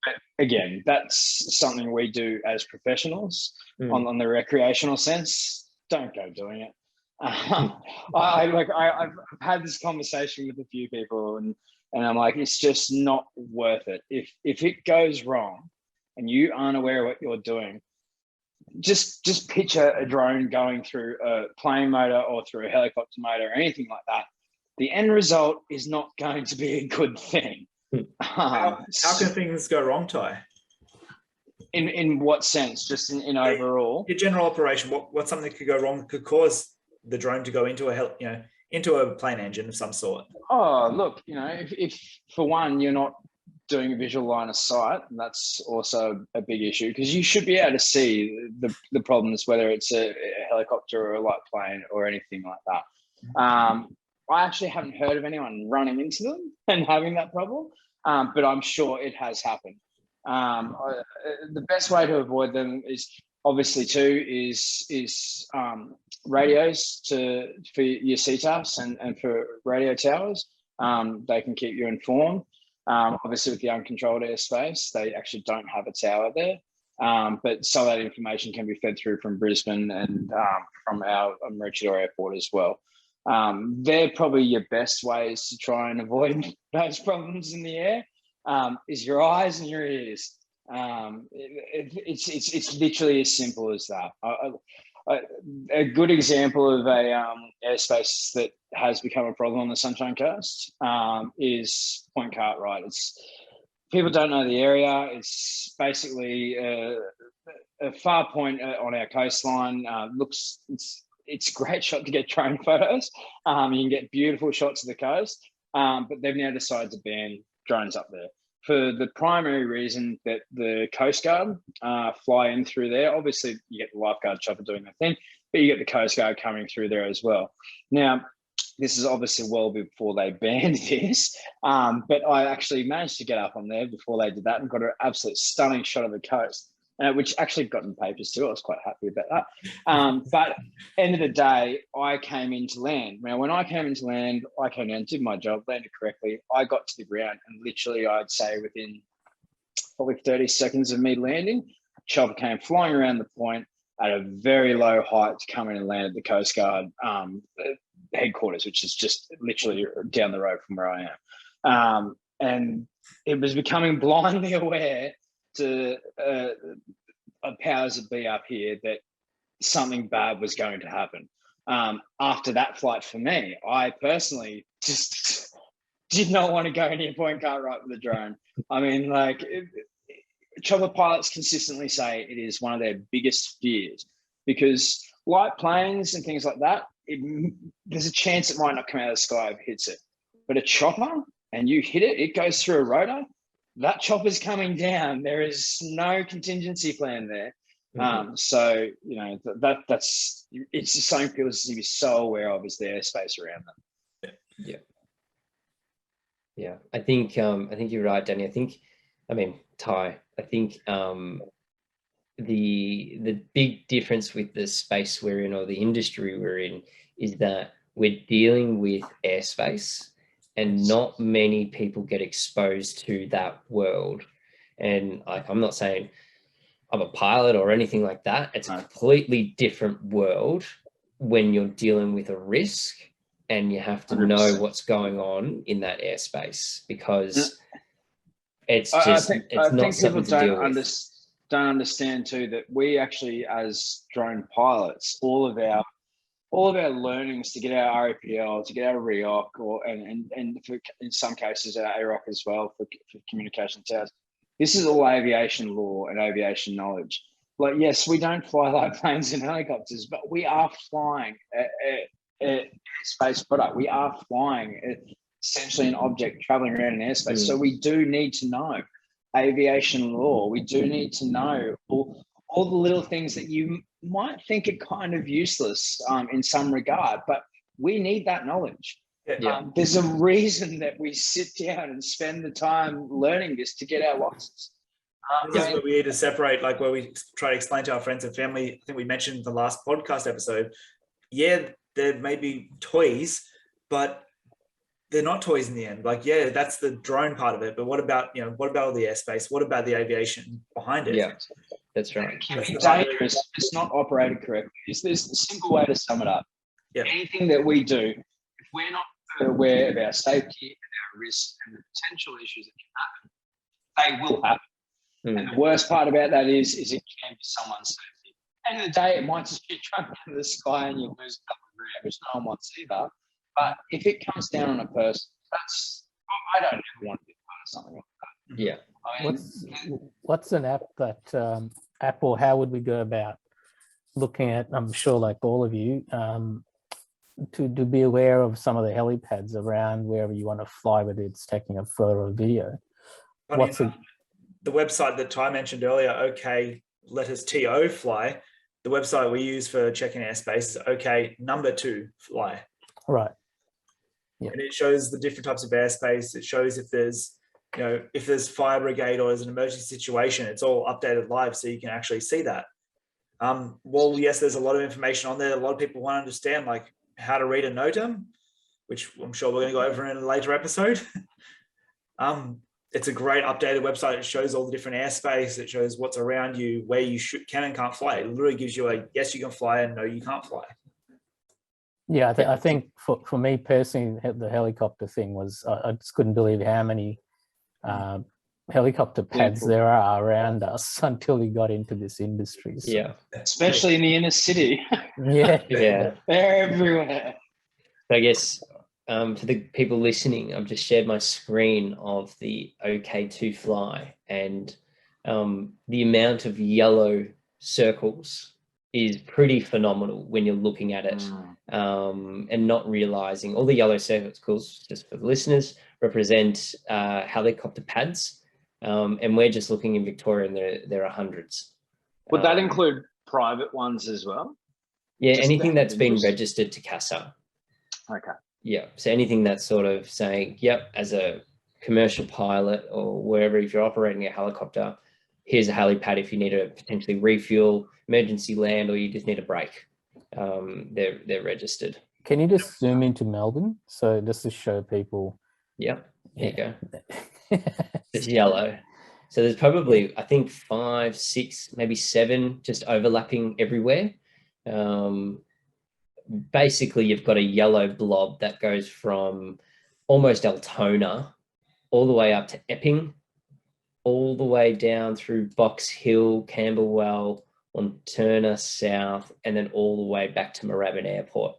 But again, that's something we do as professionals on the recreational sense. Don't go doing it. I've had this conversation with a few people, and I'm like, it's just not worth it. If it goes wrong and you aren't aware of what you're doing, just picture a drone going through a plane motor or through a helicopter motor or anything like that. The end result is not going to be a good thing.
How can things go wrong, Ty?
In what sense? Just in overall?
Your general operation. What's something that could go wrong that could cause the drone to go into a plane engine of some sort?
Oh, look, if for one you're not doing a visual line of sight, and that's also a big issue, because you should be able to see the problems, whether it's a helicopter or a light plane or anything like that. I actually haven't heard of anyone running into them and having that problem, but I'm sure it has happened. The best way to avoid them is obviously is radios for your CTAFs and for radio towers. They can keep you informed. Obviously, with the uncontrolled airspace, they actually don't have a tower there. But some of that information can be fed through from Brisbane and from our Maroochydore Airport as well. They're probably your best ways to try and avoid those problems in the air, is your eyes and your ears. It's literally as simple as that. A good example of a airspace that has become a problem on the Sunshine Coast is Point Cartwright. People don't know the area. It's basically a far point on our coastline. It's a great shot to get drone photos. You can get beautiful shots of the coast, but they've now decided to ban drones up there for the primary reason that the Coast Guard fly in through there. Obviously, you get the lifeguard chopper doing their thing, but you get the Coast Guard coming through there as well. Now, this is obviously well before they banned this, but I actually managed to get up on there before they did that and got an absolute stunning shot of the coast. which actually got in the papers too. I was quite happy about that. But end of the day, I came into land. Now, when I came into land, I came in, did my job, landed correctly. I got to the ground, and literally, I'd say within probably 30 seconds of me landing, a chopper came flying around the point at a very low height to come in and land at the Coast Guard headquarters, which is just literally down the road from where I am. And it was becoming blindly aware to powers that be up here that something bad was going to happen. After that flight for me, I personally just did not want to go near Point Cartwright with a drone. I mean, like, chopper pilots consistently say it is one of their biggest fears, because light planes and things like that, there's a chance it might not come out of the sky if it hits it. But a chopper, and you hit it, it goes through a rotor, that chopper's coming down. There is no contingency plan there. So, you know, it's just something people need to be so aware of, is the airspace around them.
Yeah. I think you're right, Danny. Ty, I think the big difference with the space we're in, or the industry we're in, is that we're dealing with airspace, and not many people get exposed to that world. And I'm not saying I'm a pilot or anything like that. It's a completely different world when you're dealing with a risk, and you have to 100%. Know what's going on in that airspace, because it's just, it's not something to deal with.
Don't understand too that we actually, as drone pilots, all of our learnings to get our RAPL, to get our REOC, and for, in some cases our AROC as well for communication towers. This is all aviation law and aviation knowledge. Like, yes, we don't fly light planes and helicopters, but we are flying a space product. We are flying essentially an object traveling around in airspace. So we do need to know aviation law. We do need to know all the little things that you might think are kind of useless in some regard, but we need that knowledge. There's a reason that we sit down and spend the time learning this to get our license.
This is where we need to separate, like where we try to explain to our friends and family. I think we mentioned in the last podcast episode, there may be toys, but they're not toys in the end. Like, that's the drone part of it, but what about all the airspace? What about the aviation behind it?
Yeah, that's right.
It's dangerous. It's not operated correctly. There's a simple way to sum it up. Anything that we do, if we're not aware of our safety and our risks and the potential issues that can happen, they will happen. And the worst part about that is it can be someone's safety. At the end of the day, it might just be drunk into the sky and you lose a couple of grand, which no one wants either. But if it comes down on a person, I don't ever want to be part of something like that.
Yeah.
I mean, what's an app that Apple, how would we go about looking at, I'm sure like all of you, to be aware of some of the helipads around wherever you want to fly, whether it's taking a photo or video?
The website that Ty mentioned earlier, OK, letters TO fly, the website we use for checking airspace is OK, number 2 fly.
Right.
Yeah. And it shows the different types of airspace. It shows if there's fire brigade or there's an emergency situation, it's all updated live, so you can actually see that. Well, yes, there's a lot of information on there. A lot of people want to understand like how to read a NOTAM, which I'm sure we're going to go over in a later episode. It's a great updated website. It shows all the different airspace. It shows what's around you, where you can and can't fly. It literally gives you a yes, you can fly, and no, you can't fly.
Yeah, I think for me personally, the helicopter thing was, I just couldn't believe how many helicopter pads there are around us until we got into this industry. So.
Yeah.
Especially in the inner city.
Yeah.
They're everywhere.
I guess for the people listening, I've just shared my screen of the OK2 fly, and the amount of yellow circles is pretty phenomenal when you're looking at it and not realizing all the yellow circles, just for the listeners, represent helicopter pads. And we're just looking in Victoria, and there are hundreds.
Would that include private ones as well?
Yeah, just anything that's been registered to CASA.
Okay.
Yeah, so anything that's sort of saying, yep, as a commercial pilot or wherever, if you're operating a helicopter, here's a helipad if you need to potentially refuel, emergency land, or you just need a break. They're registered.
Can you just zoom into Melbourne? So just to show people.
Yeah, here you go. It's yellow. So there's probably, I think, 5, 6, maybe 7 just overlapping everywhere. Basically, you've got a yellow blob that goes from almost Altona all the way up to Epping, all the way down through Box Hill, Camberwell, on Turner South, and then all the way back to Moorabbin Airport,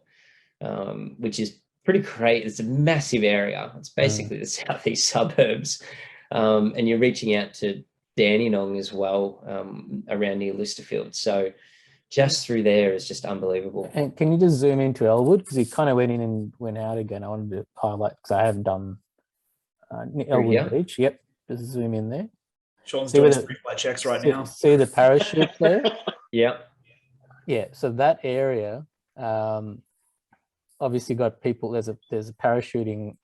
which is pretty great. It's a massive area. It's basically the southeast suburbs. And you're reaching out to Dandenong as well, around near Listerfield. So just through there is just unbelievable.
And can you just zoom into Elwood? Because you kind of went in and went out again. I wanted to highlight, because I haven't done Elwood Beach. Yep, just zoom in there.
Sean's doing free flight checks right now.
See the parachute there?
Yeah.
Yeah, so that area, obviously got people, there's a parachuting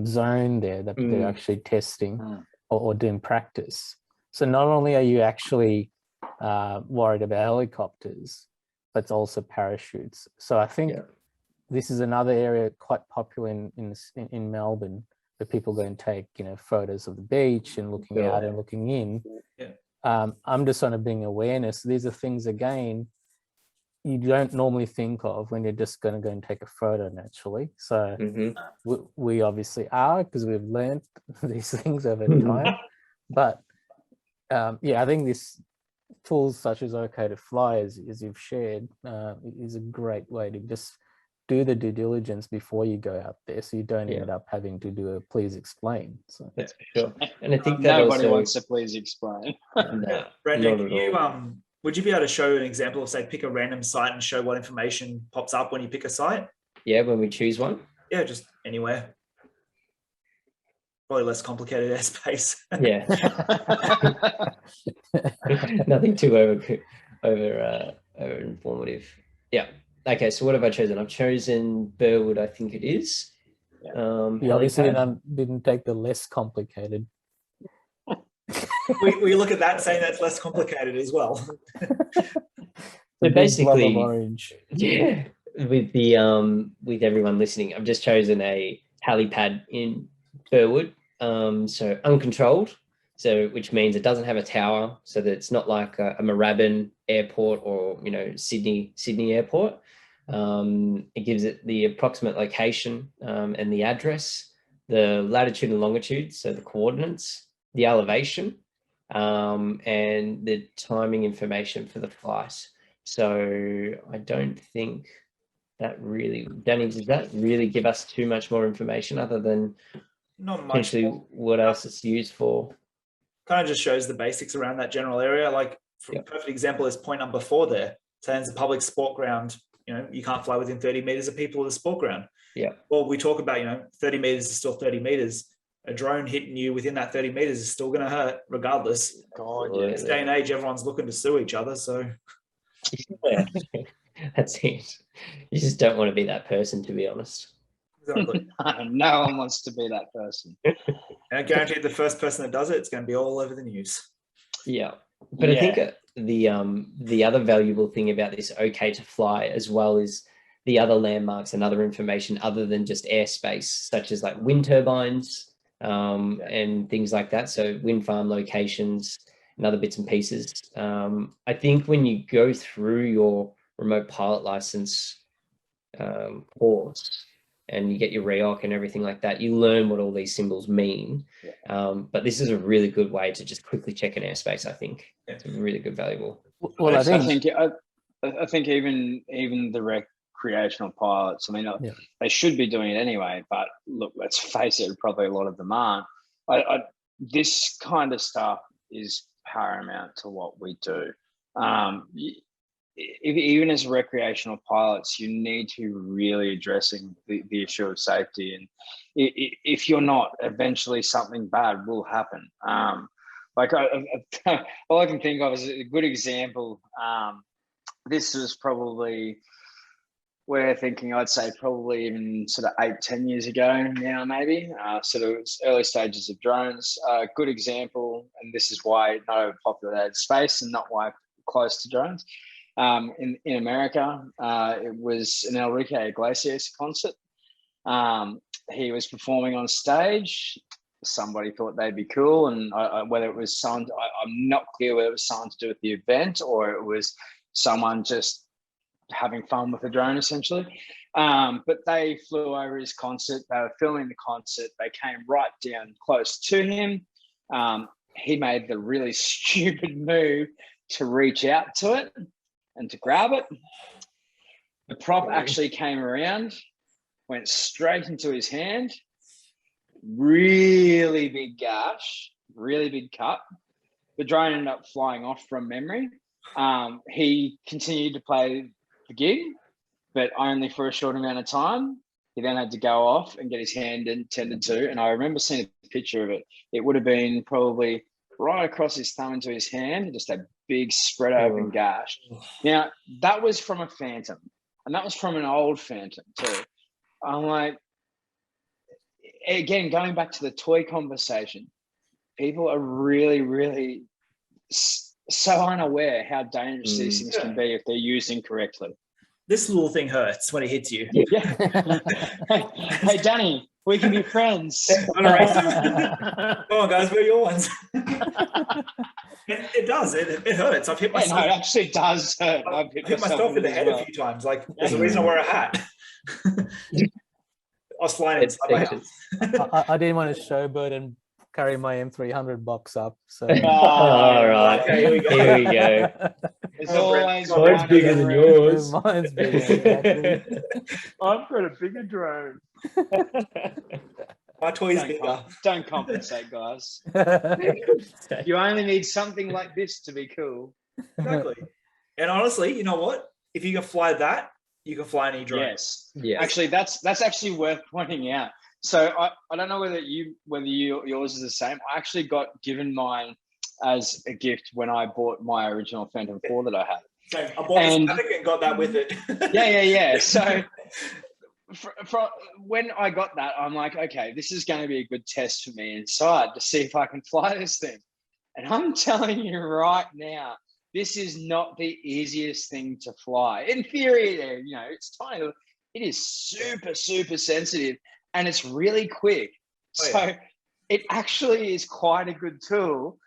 zone there that they're actually testing or doing practice. So not only are you actually worried about helicopters, but it's also parachutes. So I think this is another area quite popular in Melbourne, where people go and take, photos of the beach and looking out and looking in. I'm just trying to bring awareness. These are things, again, you don't normally think of when you're just going to go and take a photo naturally. So we obviously are, because we've learned these things over time. But I think this tools such as OK to Fly, as you've shared, is a great way to just do the due diligence before you go out there, so you don't end up having to do a please explain. So
that's for sure. And I think that
nobody
also
wants to please explain.
No,
Brendan, would you be able to show an example of, say, pick a random site and show what information pops up when you pick a site?
Yeah, when we choose one?
Yeah, just anywhere. Probably less complicated airspace.
Yeah. Nothing too over informative. Yeah. Okay, so what have I chosen? I've chosen Burwood, I think it is.
You obviously didn't take the less complicated.
we look at that saying that's less complicated as well.
So basically, orange. Yeah, with everyone listening, I've just chosen a helipad in Burwood, so uncontrolled, so which means it doesn't have a tower, so that it's not like a Moorabbin Airport or Sydney Airport. It gives it the approximate location and the address, the latitude and longitude, so the coordinates, the elevation, and the timing information for the flight. So I don't think that really, Danny, does that really give us too much more information other than
not much
potentially what else it's used for?
Kind of just shows the basics around that general area. Like, a perfect example is point number 4 there. So it's a public sport ground. You can't fly within 30 meters of people at a sport ground.
Yeah.
Well, we talk about, 30 meters is still 30 meters. A drone hitting you within that 30 meters is still going to hurt regardless.
God,
in this day and age, everyone's looking to sue each other. So
that's it. You just don't want to be that person, to be honest.
Exactly.
No one wants to be that person.
I guarantee the first person that does it, it's going to be all over the news.
Yeah. But I think the other valuable thing about this OK to Fly as well is the other landmarks and other information other than just airspace, such as like wind turbines and things like that. So wind farm locations and other bits and pieces. I think when you go through your remote pilot license course and you get your REOC and everything like that, you learn what all these symbols mean. But this is a really good way to just quickly check an airspace, I think. It's really good, valuable.
Well, I think even the recreational pilots, they should be doing it anyway, but look, let's face it, probably a lot of them aren't. This kind of stuff is paramount to what we do. Even as recreational pilots, you need to really addressing the issue of safety. And if you're not, eventually something bad will happen. All I can think of is a good example. This was probably we're thinking, I'd say probably even sort of 8-10 years ago now, maybe. Sort of early stages of drones. Good example, and this is why not over populated space and not why close to drones. In America, it was an Enrique Iglesias concert. He was performing on stage. Somebody thought they'd be cool, and whether it was I'm not clear whether it was something to do with the event or it was someone just having fun with the drone, essentially. But they flew over his concert. They were filming the concert. They came right down close to him. He made the really stupid move to reach out to it and to grab it. The prop actually came around, went straight into his hand. Really big gash, really big cut. The drone ended up flying off from memory. He continued to play the gig, but only for a short amount of time. He then had to go off and get his hand tended to. And I remember seeing a picture of it. It would have been probably right across his thumb into his hand, just a big spread open gash. Now, that was from a Phantom, and that was from an old Phantom too. I'm like, again, going back to the toy conversation, people are really, really so unaware how dangerous these things can be if they're used incorrectly.
This little thing hurts when it hits you.
Yeah. Hey, Danny, we can be friends.
Come on, guys, where are your ones? It does. It hurts. I've hit myself.
No, it actually does hurt.
I've hit myself in the head a few times. Like, there's a reason I wear a hat. I was flying inside my house.
I didn't want to showboat and carry my M300 box up. So.
All right.
Okay, here we go.
Here we go.
It's always
Mine's bigger than yours.
Mine's bigger. Exactly.
I've got a bigger drone.
My toy's bigger.
Don't compensate, guys. You only need something like this to be cool.
Exactly. And honestly, you know what? If you can fly that, you can fly any drone.
Yes. Actually, that's actually worth pointing out. So I don't know whether yours is the same. I actually got given mine as a gift when I bought my original Phantom 4 that I had.
Same. I bought this Mavic and got that with it.
Yeah. So when I got that, I'm like, okay, this is going to be a good test for me inside to see if I can fly this thing. And I'm telling you right now, this is not the easiest thing to fly. In theory, it's tiny. It is super, super sensitive and it's really quick. So it actually is quite a good tool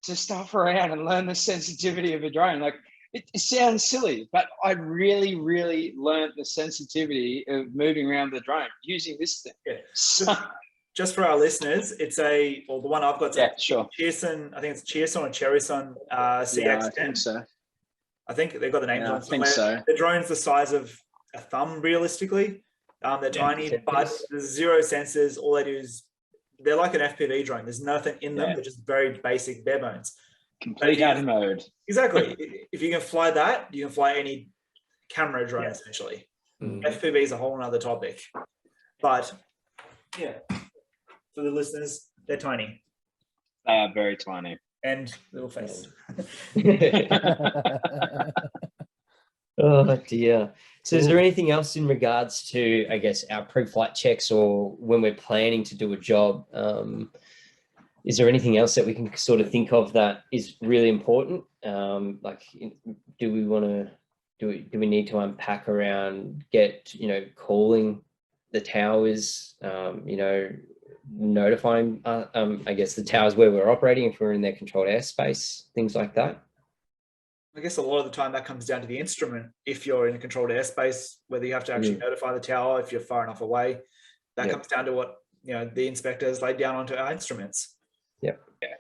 to stuff around and learn the sensitivity of a drone. Like, it sounds silly, but I really, really learned the sensitivity of moving around the drone using this thing.
Yeah. So, just for our listeners, it's the one I've got.
Sure.
Cheerson, I think it's Cheerson or Cherison CX10.
Yeah, I think so.
I think they've got the names on.
I think so.
The drone's the size of a thumb, realistically. They're tiny, but there's zero sensors. All they do is they're like an FPV drone. There's nothing in them. They're just very basic, bare bones.
Complete out of mode.
Exactly. If you can fly that, you can fly any camera drone, essentially. FPV is a whole nother topic. But, for the listeners, they're tiny.
They are very tiny.
And little face.
Oh, dear. So is there anything else in regards to, I guess, our pre-flight checks or when we're planning to do a job? Is there anything else that we can sort of think of that is really important? Like, do we need to unpack around, calling the towers, notifying, I guess, the towers where we're operating if we're in their controlled airspace, things like that?
I guess a lot of the time that comes down to the instrument. If you're in a controlled airspace, whether you have to actually notify the tower, if you're far enough away, that comes down to what the inspectors laid down onto our instruments.
Yep.
Yeah.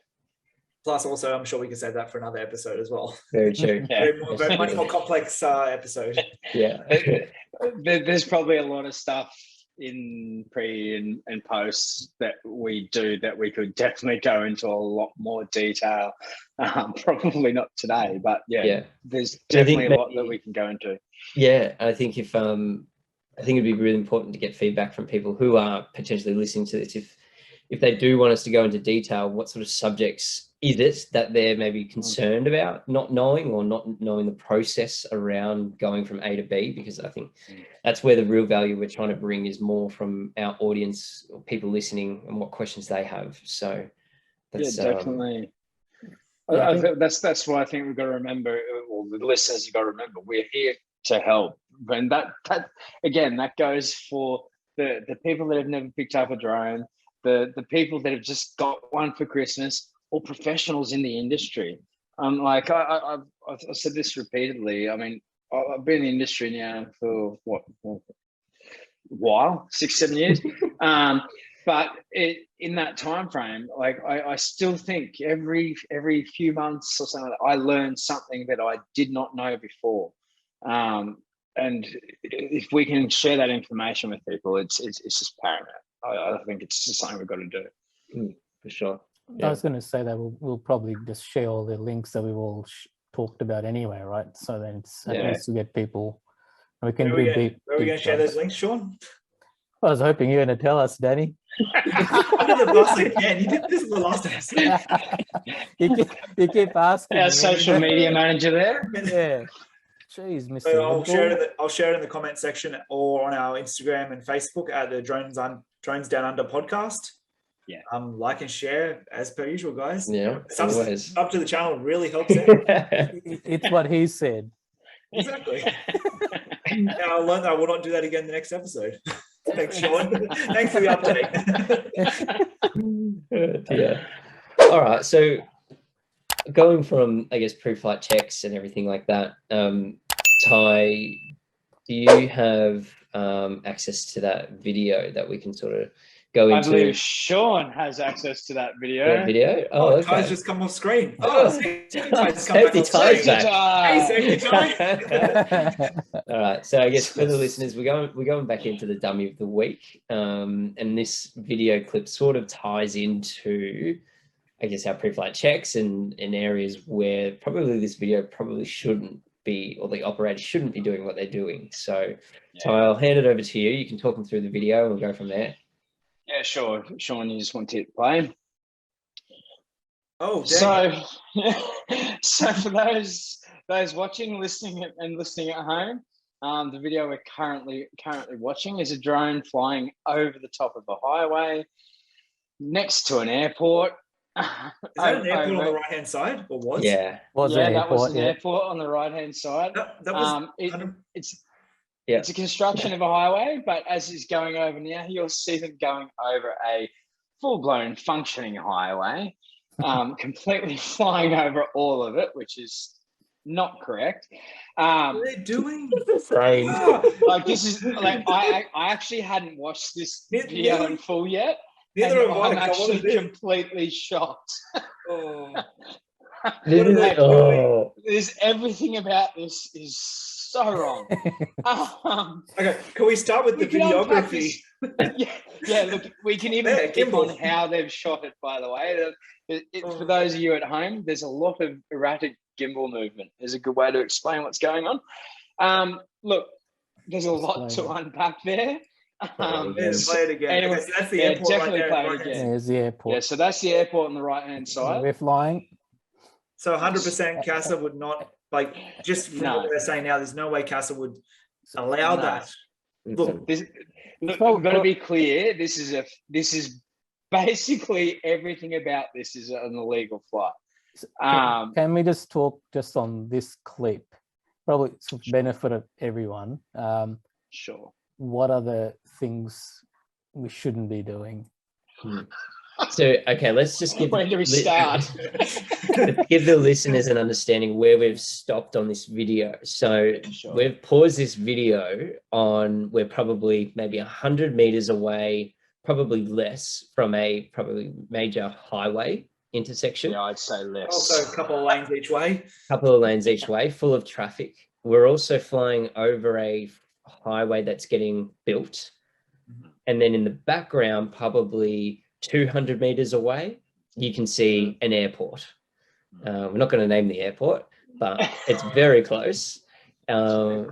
Plus, also, I'm sure we can save that for another episode as well.
Very true.
Very much more complex episode.
Yeah.
There's probably a lot of stuff in pre and post that we do that we could definitely go into a lot more detail. Probably not today, but there's definitely a lot that we can go into.
Yeah, I think I think it'd be really important to get feedback from people who are potentially listening to this. If they do want us to go into detail, what sort of subjects is it that they're maybe concerned about not knowing or not knowing the process around going from A to B? Because I think that's where the real value we're trying to bring is more from our audience or people listening and what questions they have. So that's,
definitely. I think that's why I think we've got to remember, or the listeners, you've got to remember, we're here to help. And that again, that goes for the people that have never picked up a drone, the people that have just got one for Christmas, or professionals in the industry. Like I've said this repeatedly. I mean, I've been in the industry now for what a while, 6-7 years. But in that time frame, like I still think every few months or something, I learn something that I did not know before. And if we can share that information with people, it's just paramount. I think it's just something we've got to do.
For sure.
I was going to say that we'll probably just share all the links that we've all talked about anyway, right? So then it's at least to get people. We can
Where are we going to share those links, Sean?
I was hoping you were going to tell us, Danny.
Under the bus again. You did this in the last episode.
you keep asking.
Our social media manager there.
Yeah. Jeez, Mr.
So I'll share it in the comment section or on our Instagram and Facebook at the Drones Down Under podcast.
Yeah.
Like and share as per usual, guys.
Yeah.
Up to the channel really helps out.
It's what he said.
Exactly. Now I learned that I will not do that again the next episode. Thanks, Sean. Thanks for the update.
Yeah. All right. So going from, I guess, pre-flight checks and everything like that, Ty, do you have access to that video that we can sort of go into?
I believe Sean has access to that video.
That video? Oh, okay.
Ty's just come off screen.
Safety Ty's back. Hey, Safety Ty. All right. So I guess for the listeners, we're going back into the dummy of the week, and this video clip sort of ties into, I guess, our pre-flight checks and in areas where probably this video probably shouldn't be, or the operator shouldn't be doing what they're doing. So, Ty, I'll hand it over to you. You can talk them through the video and we'll go from there.
Yeah, sure. Sean, you just want to hit play.
Oh,
dang. So for those watching, listening at home, the video we're currently watching is a drone flying over the top of a highway next to an airport.
Is that an airport on the right hand side, or was?
Yeah,
that was an airport on the right hand side.
That was
it's a construction of a highway, but as he's going over now, you'll see them going over a full-blown functioning highway, completely flying over all of it, which is not correct.
What are they doing?
Like, this is like I actually hadn't watched this video in full yet.
Neither have I.
I'm actually completely shocked. There's everything about this is so wrong.
Okay, can we start with the videography?
Yeah. Look, we can even pick on how they've shot it. By the way, for those of you at home, there's a lot of erratic gimbal movement. Is a good way to explain what's going on. Look, there's a lot to unpack there.
Play it again. Anyway, that's the airport
definitely
right
play it again.
There's the airport.
Yeah, so that's the airport on the right-hand side.
We're flying.
So 100% CASA would not, like, just from what they're saying now, there's no way CASA would allow that. Look,
we've got to be clear. This is basically everything about this is an illegal flight.
Can we just talk just on this clip? Probably for the benefit of everyone.
Sure.
What are the things we shouldn't be doing?
So, okay, let's just give
Where do we start?
give the listeners an understanding where we've stopped on this video. So we've paused this video on, we're probably maybe 100 meters away, probably less, from a probably major highway intersection.
Yeah, I'd say less.
Also a couple of lanes each way.
Couple of lanes each way, full of traffic. We're also flying over a highway that's getting built. And then in the background, probably 200 meters away, you can see an airport. We're not going to name the airport, but it's very close. So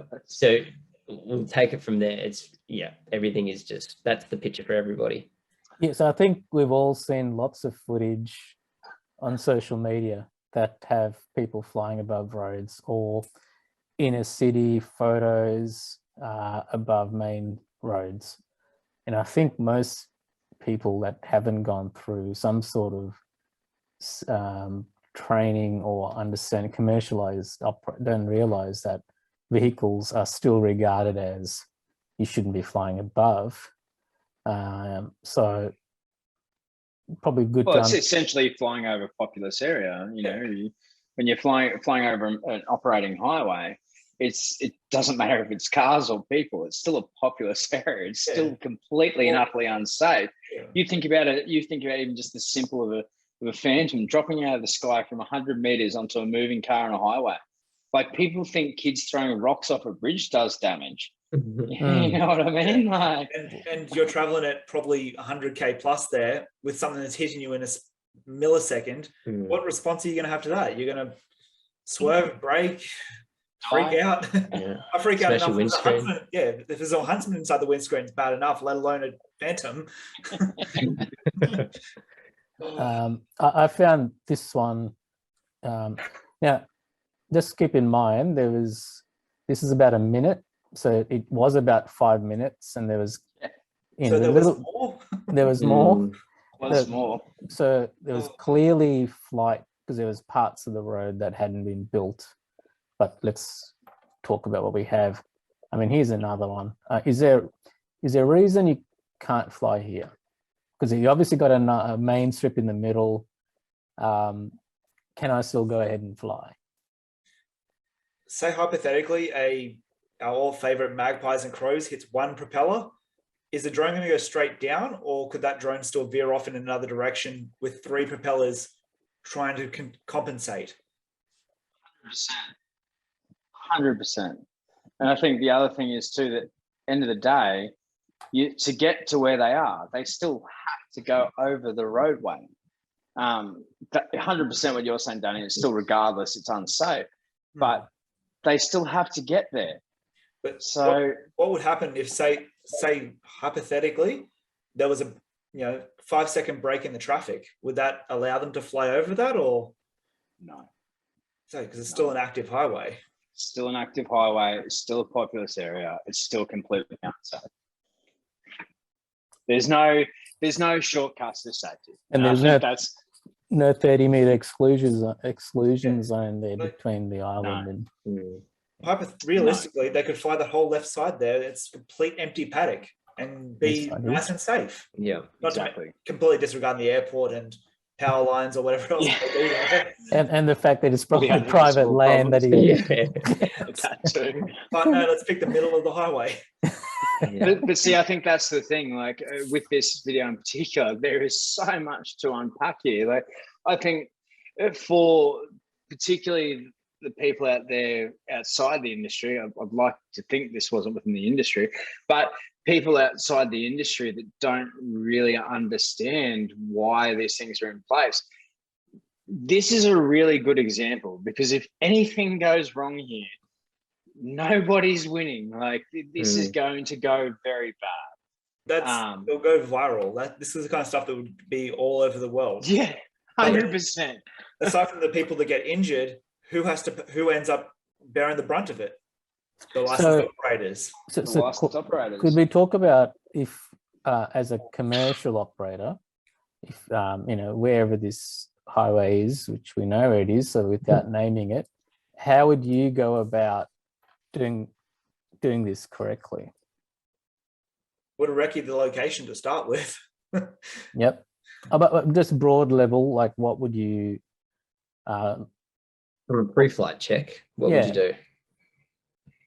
we'll take it from there. Everything is just, that's the picture for everybody.
Yeah, so I think we've all seen lots of footage on social media that have people flying above roads, or inner city photos above main roads. And I think most people that haven't gone through some sort of training or understand commercialized don't realize that vehicles are still regarded as you shouldn't be flying above. So probably good.
Well, it's essentially flying over a populous area. You know, when you're flying over an operating highway, it doesn't matter if it's cars or people. It's still a populous area. It's still completely and utterly unsafe. You think about it. You think about even just the simple of a phantom dropping out of the sky from 100 meters onto a moving car on a highway. Like, people think kids throwing rocks off a bridge does damage. You know what I mean? Like,
and you're traveling at probably 100k plus there with something that's hitting you in a millisecond. What response are you going to have to that? You're going to swerve, brake, freak out. I freak out enough. If there's a huntsman inside the windscreen, it's bad enough, let alone a phantom.
I found this one. Now, just keep in mind, this is about a minute. So it was about 5 minutes, and there was,
there
was more.
So
there was clearly flight, because there was parts of the road that hadn't been built. But let's talk about what we have. I mean, here's another one. Is there a reason you can't fly here? Because you obviously got a main strip in the middle. Can I still go ahead and fly?
Say hypothetically, our all favorite Magpies and Crows hits one propeller. Is the drone going to go straight down, or could that drone still veer off in another direction with 3 propellers trying to compensate?
100%. And I think the other thing is too, that end of the day, to get to where they are, they still have to go over the roadway. 100% what you're saying, Danny, is still, regardless, it's unsafe, but they still have to get there.
But so what would happen if, say hypothetically, there was a 5-second break in the traffic? Would that allow them to fly over that, or
no?
So because it's still an active highway.
Still an active highway. It's still a populous area. It's still completely unsafe. There's no shortcuts to safety.
And there's no 30-meter exclusion zone there between the island and.
Realistically, they could fly the whole left side there. It's complete empty paddock and be nice and safe.
Yeah,
not exactly. To completely disregard the airport and power lines or whatever else they do there.
And the fact that it's probably private land that
that too.
But no, let's pick the middle of the highway.
But see, I think that's the thing. Like, with this video in particular, there is so much to unpack here. Like, I think for particularly the people out there outside the industry, I'd like to think this wasn't within the industry, but people outside the industry that don't really understand why these things are in place. This is a really good example, because if anything goes wrong here, nobody's winning. Like, this is going to go very bad.
It'll go viral. This is the kind of stuff that would be all over the world.
Yeah, 100%.
Aside from the people that get injured, who ends up bearing the brunt of it? The licensed operators.
Could we talk about if, as a commercial operator, if wherever this highway is, which we know where it is, so without naming it, how would you go about doing this correctly?
Would have recce the location to start with.
Yep. But just broad level, like, what would you?
From a pre-flight check, what would you do?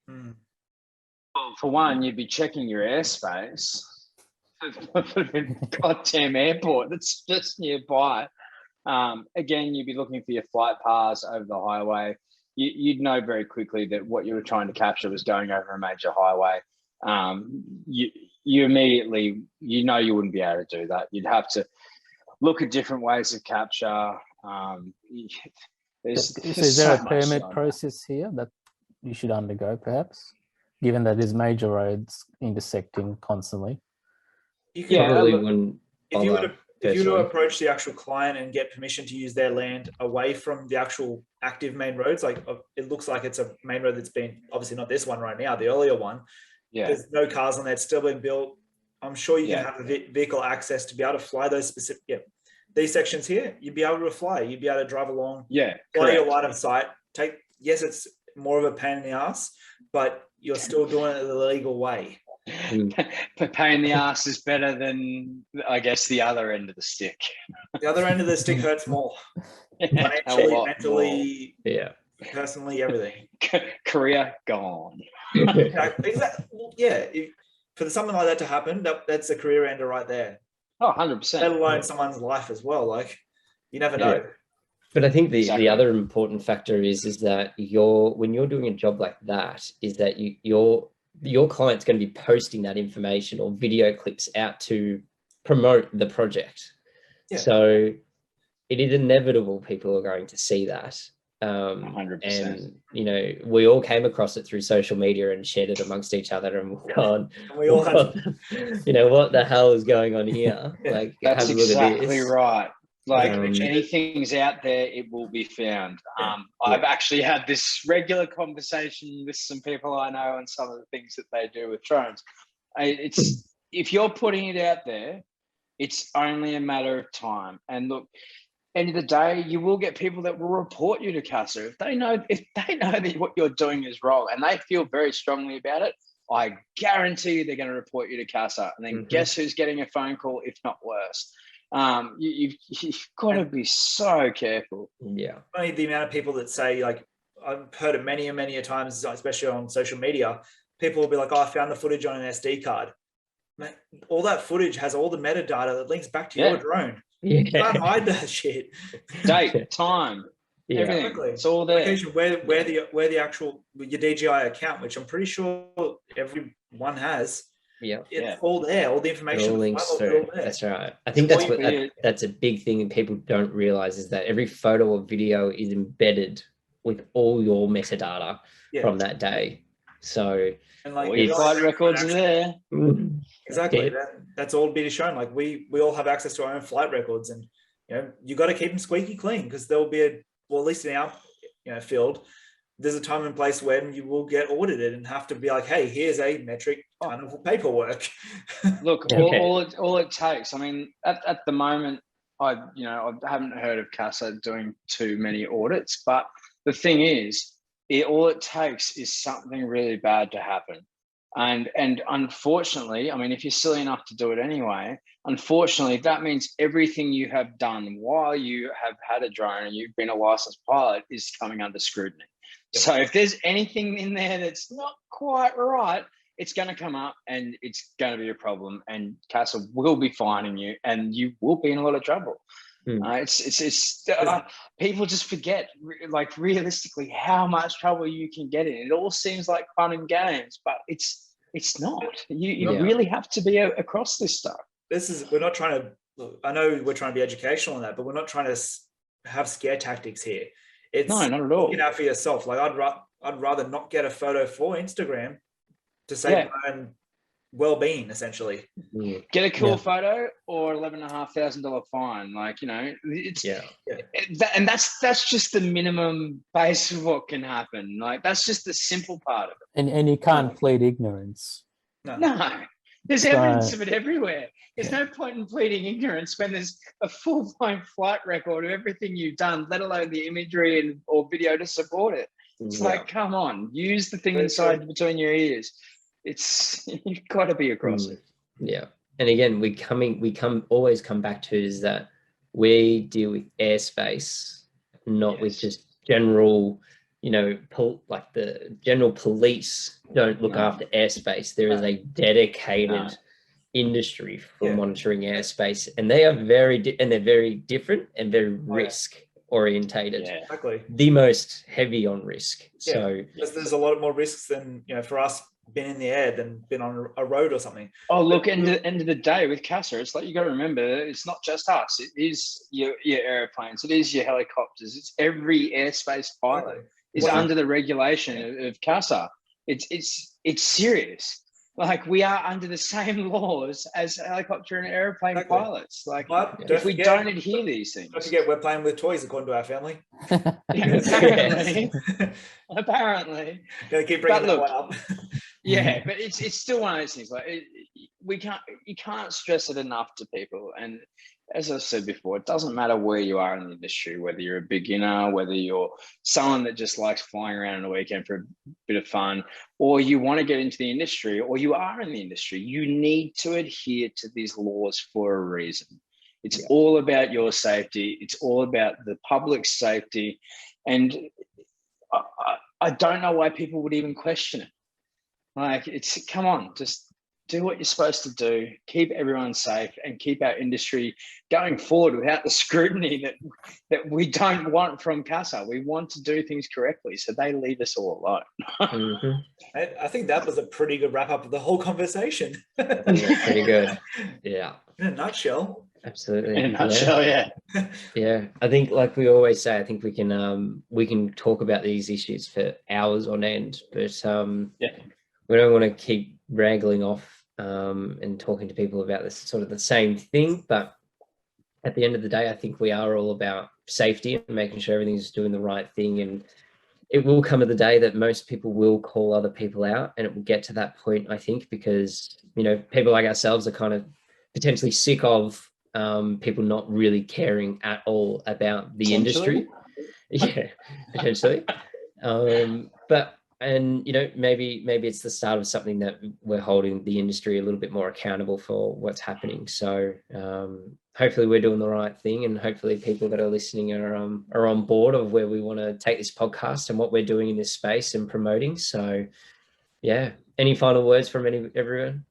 Well, for one, you'd be checking your airspace for the goddamn airport that's just nearby. Again, you'd be looking for your flight paths over the highway. You'd know very quickly that what you were trying to capture was going over a major highway. You immediately, you wouldn't be able to do that. You'd have to look at different ways of capture.
Is there a permit process here that you should undergo, perhaps, given that there's major roads intersecting constantly?
You probably wouldn't. If if you were to approach the actual client and get permission to use their land away from the actual active main roads, like it looks like it's a main road that's been, obviously not this one right now, the earlier one. Yeah. There's no cars on there. It's still been built. I'm sure you can have the vehicle access to be able to fly those specific, these sections here, you'd be able to fly. You'd be able to drive along, fly your line of sight. Yes, it's more of a pain in the ass, but you're still doing it the legal way.
Pain in the ass is better than, I guess, the other end of the stick.
The other end of the stick hurts more. Financially, mentally, personally, everything.
Career gone.
Exactly. Yeah. For something like that to happen, that's a career ender right there.
Oh, 100%.
Let alone someone's life as well. Like, you never know.
Yeah. But I think the other important factor is that when you're doing a job like that, is that your client's going to be posting that information or video clips out to promote the project. Yeah. So it is inevitable people are going to see that.
100%.
And, you know, we all came across it through social media and shared it amongst each other, and we've gone,
we all have,
you know, what the hell is going on here? Like,
that's exactly right. Like, anything's out there, it will be found. I've actually had this regular conversation with some people I know and some of the things that they do with drones. It's if you're putting it out there, it's only a matter of time. And look, end of the day, you will get people that will report you to CASA if they know that what you're doing is wrong and they feel very strongly about it. I guarantee you they're going to report you to CASA, and then guess who's getting a phone call, if not worse. You've got to be so careful.
Yeah.
Only the amount of people that say, like, I've heard it many and many a times, especially on social media, people will be like, oh, I found the footage on an SD card. Man, all that footage has all the metadata that links back to your drone. You can't hide that shit.
Date, time, everything. Exactly. It's all there.
Where the actual, your DJI account, which I'm pretty sure everyone has.
Yeah,
it's all there. All the information.
All links through. That's right. I think that's a big thing, and people don't realize is that every photo or video is embedded with all your metadata from that day. So,
and like, your flight records are there.
Exactly. That's all be shown. Like, we all have access to our own flight records, and you got to keep them squeaky clean, because there will be at least in our field, there's a time and place when you will get audited and have to be like, hey, here's a metric ton of paperwork.
Look, all it takes. I mean, at the moment, I haven't heard of CASA doing too many audits, but the thing is, all it takes is something really bad to happen. And unfortunately, I mean, if you're silly enough to do it anyway, unfortunately, that means everything you have done while you have had a drone and you've been a licensed pilot is coming under scrutiny. Yep. So if there's anything in there that's not quite right, it's going to come up and it's going to be a problem, and CASA will be fining you and you will be in a lot of trouble. People just forget, like, realistically how much trouble you can get in. It all seems like fun and games, but it's not. You really have to be across this stuff.
We're not trying to, I know we're trying to be educational on that, but we're not trying to have scare tactics here. It's
no, not at all.
Looking out for yourself. Like, I'd rather not get a photo for Instagram to save my own well-being, essentially.
Get a cool photo or $11,500 fine. Like, it's and that's just the minimum base of what can happen. Like, that's just the simple part of it.
And you can't plead ignorance.
No. There's evidence of it everywhere. There's no point in pleading ignorance when there's a full-blown flight record of everything you've done, let alone the imagery or video to support it. It's like, come on, use the thing inside between your ears. You've got to be across it.
Yeah. And again, we always come back to is that we deal with airspace, not with just general, like the general police don't look after airspace. There is a dedicated industry for monitoring airspace, and they are very different and very risk orientated.
Yeah, exactly.
The most heavy on risk. Yeah. So
there's a lot more risks than for us been in the air than been on a road or something.
Oh, look, end of the day with CASA, it's like, you got to remember, it's not just us. It is your airplanes. It is your helicopters. It's every airspace pilot is under the regulation of CASA. It's serious. Like, we are under the same laws as helicopter and airplane pilots. Like, if we don't adhere these things.
Don't forget, we're playing with toys according to our family.
Apparently.
Gotta keep bringing that one up.
Yeah, but it's still one of those things. Like, you can't stress it enough to people. And as I said before, it doesn't matter where you are in the industry, whether you're a beginner, whether you're someone that just likes flying around on the weekend for a bit of fun, or you want to get into the industry, or you are in the industry, you need to adhere to these laws for a reason. It's all about your safety. It's all about the public's safety. And I don't know why people would even question it. Like, come on, just do what you're supposed to do, keep everyone safe, and keep our industry going forward without the scrutiny that we don't want from CASA. We want to do things correctly, so they leave us all alone.
I think that was a pretty good wrap up of the whole conversation.
Pretty good. Yeah.
In a nutshell.
Absolutely.
In a nutshell, yeah.
Yeah. I think, like we always say, I think we can talk about these issues for hours on end, but we don't want to keep wrangling off and talking to people about this sort of the same thing. But at the end of the day, I think we are all about safety and making sure everything's doing the right thing. And it will come to the day that most people will call other people out, and it will get to that point, I think, because, you know, people like ourselves are kind of potentially sick of people not really caring at all about the industry. Yeah, potentially. And, you know, maybe it's the start of something that we're holding the industry a little bit more accountable for what's happening. So hopefully we're doing the right thing, and hopefully people that are listening are on board of where we want to take this podcast and what we're doing in this space and promoting. So, yeah. Any final words from everyone?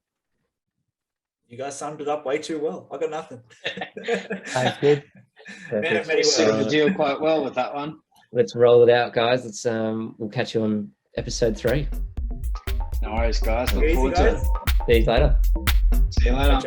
You guys summed it up way too well. I got nothing.
Sounds good.
The deal quite well with that one.
Let's roll it out, guys. Let's we'll catch you on episode 3.
No worries, guys. Look forward to it.
See you later.
See you later.